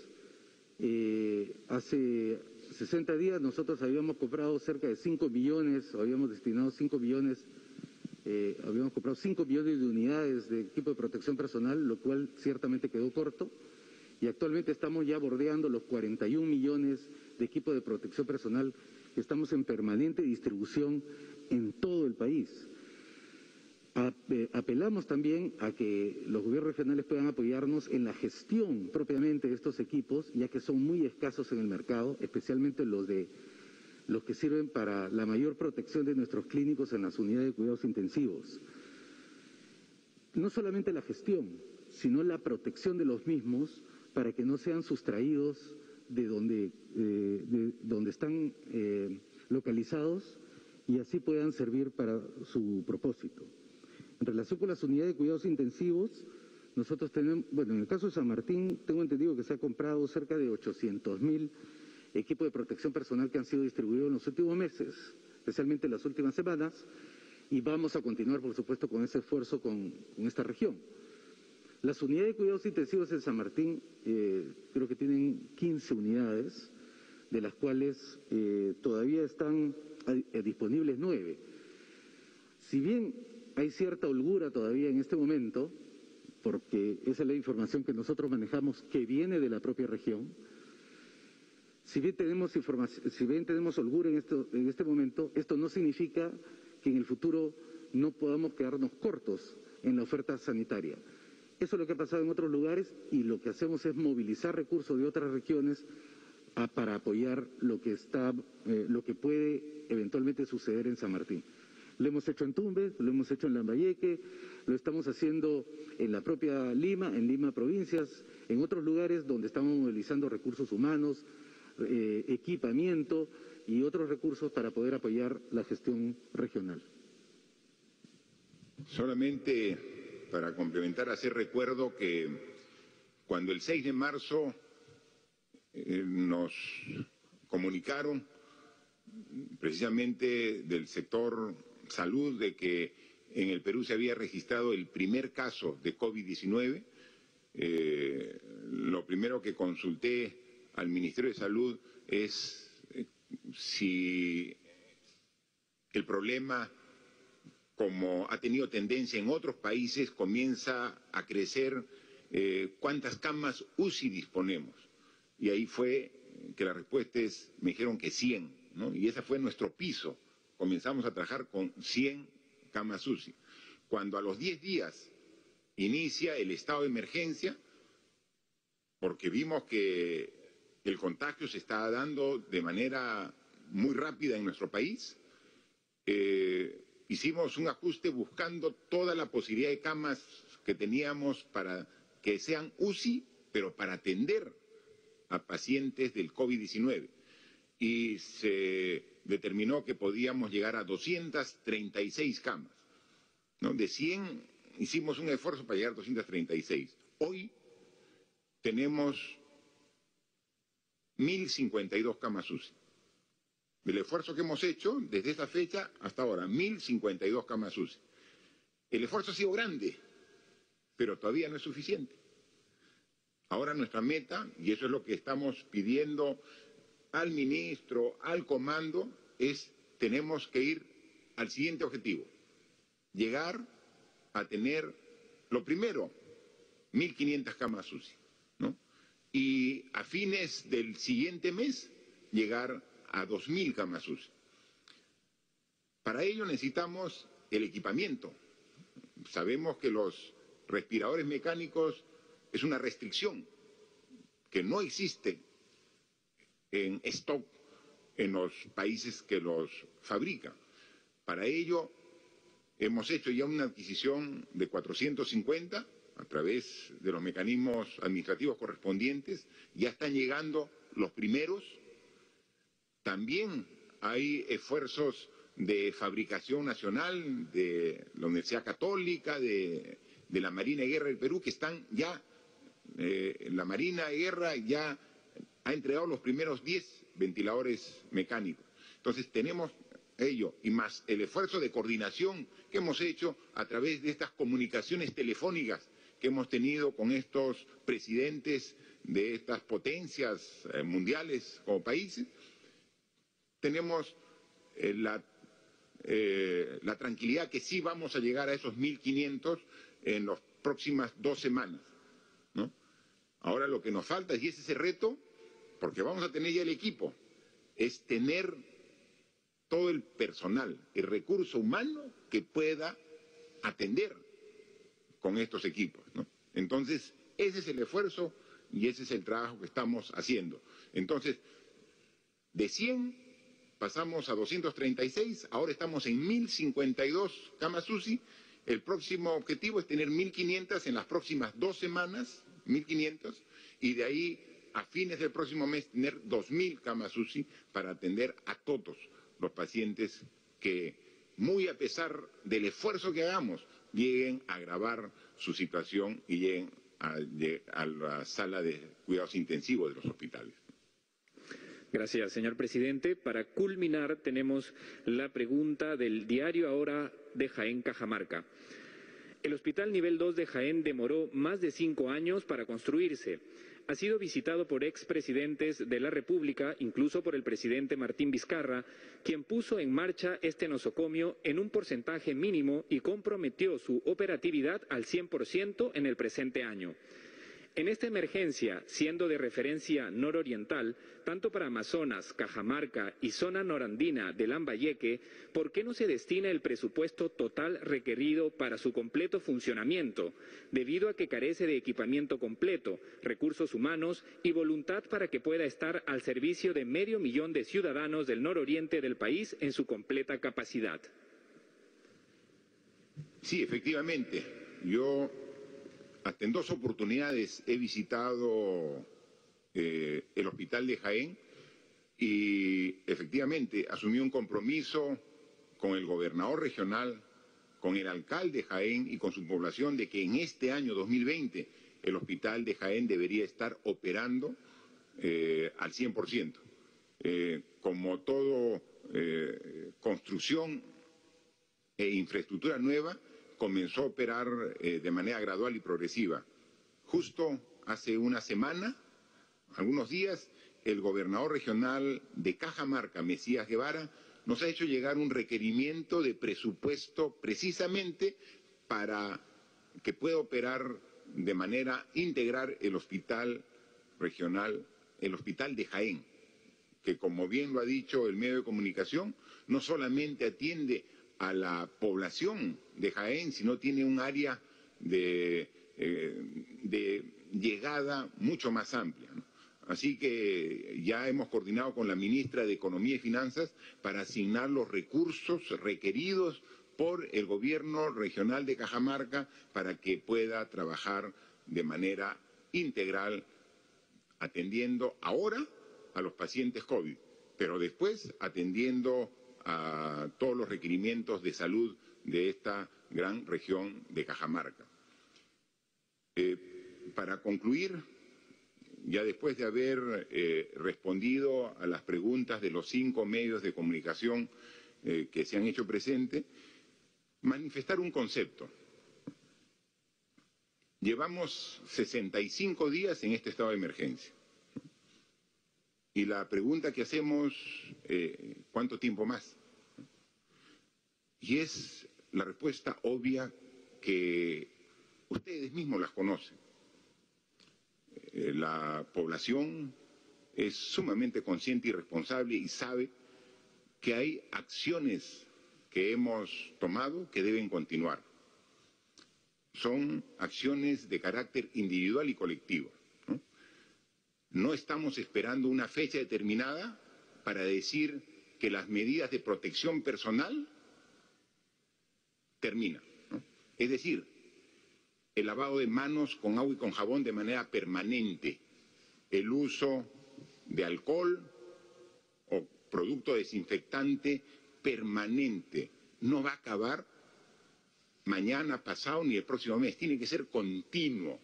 Hace 60 días nosotros habíamos comprado cerca de 5 millones, habíamos destinado 5 millones, habíamos comprado 5 millones de unidades de equipo de protección personal, lo cual ciertamente quedó corto, y actualmente estamos ya bordeando los 41 millones de equipo de protección personal que estamos en permanente distribución en todo el país. Apelamos también a que los gobiernos regionales puedan apoyarnos en la gestión propiamente de estos equipos, ya que son muy escasos en el mercado, especialmente los que sirven para la mayor protección de nuestros clínicos en las unidades de cuidados intensivos. No solamente la gestión, sino la protección de los mismos para que no sean sustraídos de donde están localizados y así puedan servir para su propósito. En relación con las unidades de cuidados intensivos, nosotros tenemos, bueno, en el caso de San Martín, tengo entendido que se ha comprado cerca de 800.000 equipos de protección personal que han sido distribuidos en los últimos meses, especialmente en las últimas semanas, y vamos a continuar, por supuesto, con ese esfuerzo con esta región. Las unidades de cuidados intensivos en San Martín creo que tienen 15 unidades, de las cuales todavía están disponibles 9. Si bien hay cierta holgura todavía en este momento, porque esa es la información que nosotros manejamos que viene de la propia región. Si bien tenemos holgura en este momento, esto no significa que en el futuro no podamos quedarnos cortos en la oferta sanitaria. Eso es lo que ha pasado en otros lugares y lo que hacemos es movilizar recursos de otras regiones para apoyar lo que puede eventualmente suceder en San Martín. Lo hemos hecho en Tumbes, lo hemos hecho en Lambayeque, lo estamos haciendo en la propia Lima, en Lima provincias, en otros lugares donde estamos movilizando recursos humanos, equipamiento y otros recursos para poder apoyar la gestión regional. Solamente para complementar, hacer recuerdo que cuando el 6 de marzo nos comunicaron precisamente del sector salud de que en el Perú se había registrado el primer caso de COVID-19, lo primero que consulté al Ministerio de Salud es si el problema, como ha tenido tendencia en otros países, comienza a crecer, cuántas camas UCI disponemos. Y ahí fue que la respuesta me dijeron que 100, ¿no? Y ese fue nuestro piso. Comenzamos a trabajar con 100 camas UCI. Cuando a los 10 días inicia el estado de emergencia, porque vimos que el contagio se estaba dando de manera muy rápida en nuestro país, hicimos un ajuste buscando toda la posibilidad de camas que teníamos para que sean UCI, pero para atender a pacientes del COVID-19. Y se determinó que podíamos llegar a 236 camas, ¿no? De 100 hicimos un esfuerzo para llegar a 236. Hoy tenemos 1.052 camas UCI. Del esfuerzo que hemos hecho desde esa fecha hasta ahora, 1.052 camas UCI. El esfuerzo ha sido grande, pero todavía no es suficiente. Ahora nuestra meta, y eso es lo que estamos pidiendo al ministro, al comando, tenemos que ir al siguiente objetivo: llegar a tener, lo primero, 1.500 camas UCI, ¿no? Y a fines del siguiente mes llegar a 2.000 camas UCI. Para ello necesitamos el equipamiento. Sabemos que los respiradores mecánicos es una restricción que no existe en stock en los países que los fabrican. Para ello hemos hecho ya una adquisición de 450 a través de los mecanismos administrativos correspondientes. Ya están llegando los primeros. También hay esfuerzos de fabricación nacional de la Universidad Católica, de la Marina de Guerra del Perú, que están ya, la Marina de Guerra ya ha entregado los primeros 10 ventiladores mecánicos. Entonces tenemos ello, y más el esfuerzo de coordinación que hemos hecho a través de estas comunicaciones telefónicas que hemos tenido con estos presidentes de estas potencias mundiales como países. Tenemos la tranquilidad que sí vamos a llegar a esos 1.500 en las próximas 2 semanas, ¿no? Ahora lo que nos falta, y ese es el reto, porque vamos a tener ya el equipo, es tener todo el personal, el recurso humano que pueda atender con estos equipos, ¿no? Entonces, ese es el esfuerzo y ese es el trabajo que estamos haciendo. Entonces, de 100 pasamos a 236, ahora estamos en 1.052 camas UCI. El próximo objetivo es tener 1.500 en las próximas 2 semanas, 1.500, y de ahí a fines del próximo mes tener 2.000 camas UCI para atender a todos los pacientes que, muy a pesar del esfuerzo que hagamos, lleguen a agravar su situación y lleguen a la sala de cuidados intensivos de los hospitales. Gracias, señor presidente. Para culminar, tenemos la pregunta del diario Ahora de Jaén, Cajamarca. El Hospital Nivel 2 de Jaén demoró más de 5 años para construirse. Ha sido visitado por expresidentes de la República, incluso por el presidente Martín Vizcarra, quien puso en marcha este nosocomio en un porcentaje mínimo y comprometió su operatividad al 100% en el presente año. En esta emergencia, siendo de referencia nororiental, tanto para Amazonas, Cajamarca y zona norandina de Lambayeque, ¿por qué no se destina el presupuesto total requerido para su completo funcionamiento, debido a que carece de equipamiento completo, recursos humanos y voluntad para que pueda estar al servicio de 500.000 de ciudadanos del nororiente del país en su completa capacidad? Sí, efectivamente. Yo hasta en 2 oportunidades he visitado el hospital de Jaén y efectivamente asumí un compromiso con el gobernador regional, con el alcalde de Jaén y con su población de que en este año 2020 el hospital de Jaén debería estar operando al 100%. Como todo construcción e infraestructura nueva, comenzó a operar de manera gradual y progresiva. Justo hace una semana, algunos días, el gobernador regional de Cajamarca, Mesías Guevara, nos ha hecho llegar un requerimiento de presupuesto precisamente para que pueda operar de manera integral el hospital regional, el hospital de Jaén, que como bien lo ha dicho el medio de comunicación, no solamente atiende a la población de Jaén, sino tiene un área de llegada mucho más amplia, ¿no? Así que ya hemos coordinado con la ministra de Economía y Finanzas para asignar los recursos requeridos por el gobierno regional de Cajamarca para que pueda trabajar de manera integral, atendiendo ahora a los pacientes COVID, pero después atendiendo a todos los requerimientos de salud de esta gran región de Cajamarca. Para concluir, ya después de haber respondido a las preguntas de los 5 medios de comunicación que se han hecho presente, manifestar un concepto. Llevamos 65 días en este estado de emergencia. Y la pregunta que hacemos, ¿cuánto tiempo más? Y es la respuesta obvia que ustedes mismos las conocen. La población es sumamente consciente y responsable y sabe que hay acciones que hemos tomado que deben continuar. Son acciones de carácter individual y colectivo. No estamos esperando una fecha determinada para decir que las medidas de protección personal terminan, ¿no? Es decir, el lavado de manos con agua y con jabón de manera permanente, el uso de alcohol o producto desinfectante permanente, no va a acabar mañana, pasado ni el próximo mes, tiene que ser continuo.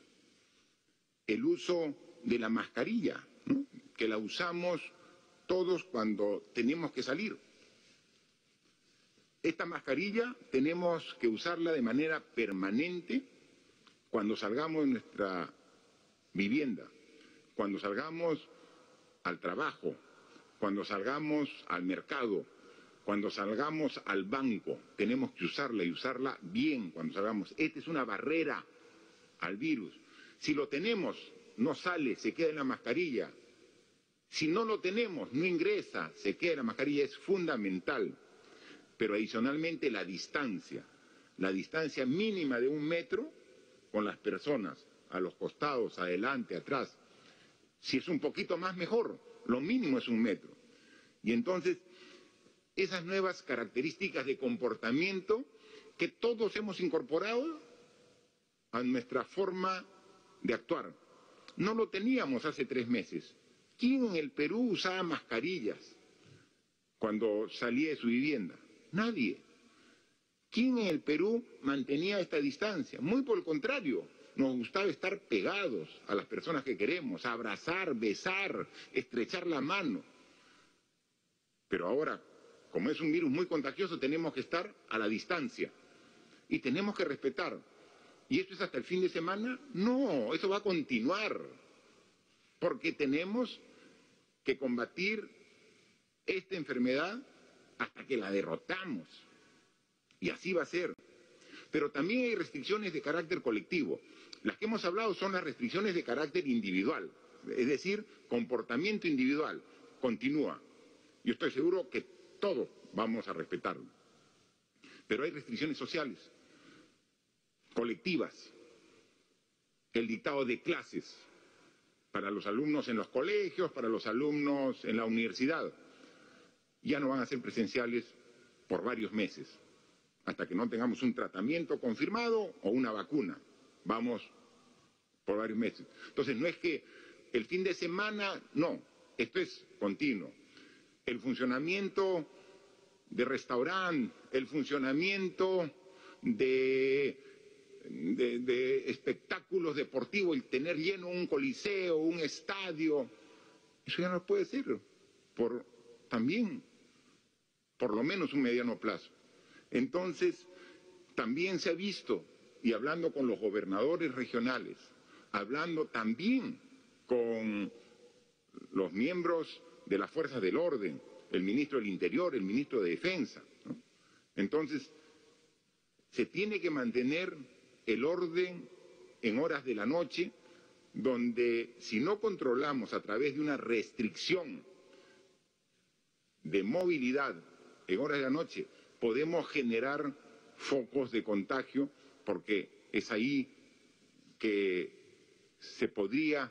El uso de la mascarilla, ¿no? Que la usamos todos cuando tenemos que salir. Esta mascarilla tenemos que usarla de manera permanente cuando salgamos de nuestra vivienda, cuando salgamos al trabajo, cuando salgamos al mercado, cuando salgamos al banco. Tenemos que usarla y usarla bien cuando salgamos. Esta es una barrera al virus. Si lo tenemos, no sale, se queda en la mascarilla. Si no lo tenemos, no ingresa, se queda en la mascarilla. Es fundamental. Pero adicionalmente la distancia mínima de 1 metro con las personas a los costados, adelante, atrás. Si es un poquito más, mejor. Lo mínimo es 1 metro. Y entonces, esas nuevas características de comportamiento que todos hemos incorporado a nuestra forma de actuar. No lo teníamos hace 3 meses. ¿Quién en el Perú usaba mascarillas cuando salía de su vivienda? Nadie. ¿Quién en el Perú mantenía esta distancia? Muy por el contrario, nos gustaba estar pegados a las personas que queremos, abrazar, besar, estrechar la mano. Pero ahora, como es un virus muy contagioso, tenemos que estar a la distancia y tenemos que respetar. ¿Y esto es hasta el fin de semana? No, eso va a continuar, porque tenemos que combatir esta enfermedad hasta que la derrotamos. Y así va a ser. Pero también hay restricciones de carácter colectivo. Las que hemos hablado son las restricciones de carácter individual, es decir, comportamiento individual. Continúa. Yo estoy seguro que todos vamos a respetarlo. Pero hay restricciones sociales, colectivas. El dictado de clases para los alumnos en los colegios, para los alumnos en la universidad. Ya no van a ser presenciales por varios meses, hasta que no tengamos un tratamiento confirmado o una vacuna. Vamos por varios meses. Entonces, no es que el fin de semana, no, esto es continuo. El funcionamiento de restaurante, el funcionamiento de espectáculos deportivos, el tener lleno un coliseo, un estadio, eso ya no puede ser, también, por lo menos un mediano plazo. Entonces, también se ha visto, y hablando con los gobernadores regionales, hablando también con los miembros de las fuerzas del orden, el ministro del Interior, el ministro de Defensa, ¿no? Entonces, se tiene que mantener el orden en horas de la noche, donde si no controlamos a través de una restricción de movilidad en horas de la noche, podemos generar focos de contagio, porque es ahí que se podría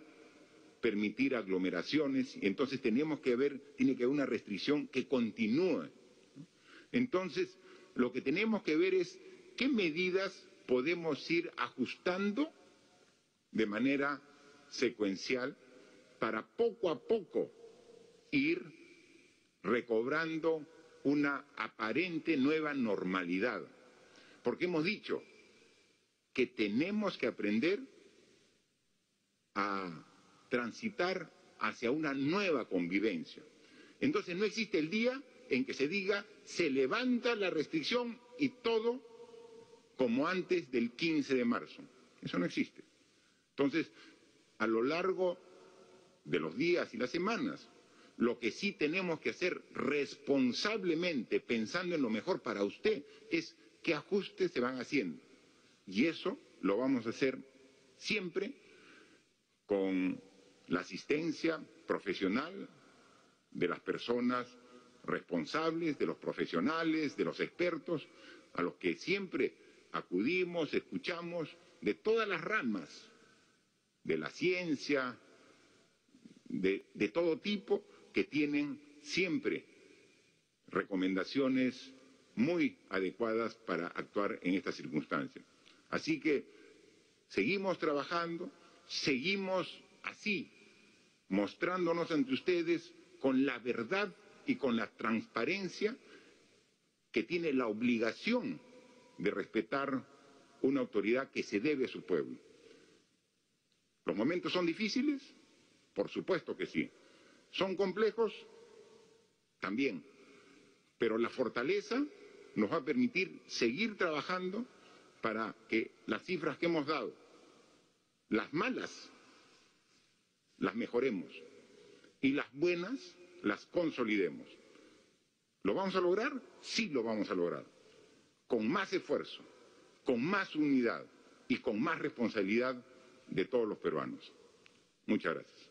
permitir aglomeraciones, y entonces tiene que haber una restricción que continúe. Entonces, lo que tenemos que ver es qué medidas podemos ir ajustando de manera secuencial para poco a poco ir recobrando una aparente nueva normalidad. Porque hemos dicho que tenemos que aprender a transitar hacia una nueva convivencia. Entonces no existe el día en que se diga se levanta la restricción y todo como antes del 15 de marzo. Eso no existe. Entonces, a lo largo de los días y las semanas, lo que sí tenemos que hacer responsablemente, pensando en lo mejor para usted, es qué ajustes se van haciendo. Y eso lo vamos a hacer siempre con la asistencia profesional de las personas responsables, de los profesionales, de los expertos, a los que siempre acudimos, escuchamos, de todas las ramas, de la ciencia, de todo tipo, que tienen siempre recomendaciones muy adecuadas para actuar en estas circunstancias. Así que seguimos trabajando, seguimos así, mostrándonos ante ustedes con la verdad y con la transparencia que tiene la obligación de respetar una autoridad que se debe a su pueblo. ¿Los momentos son difíciles? Por supuesto que sí. ¿Son complejos? También. Pero la fortaleza nos va a permitir seguir trabajando para que las cifras que hemos dado, las malas, las mejoremos y las buenas las consolidemos. ¿Lo vamos a lograr? Sí lo vamos a lograr. Con más esfuerzo, con más unidad y con más responsabilidad de todos los peruanos. Muchas gracias.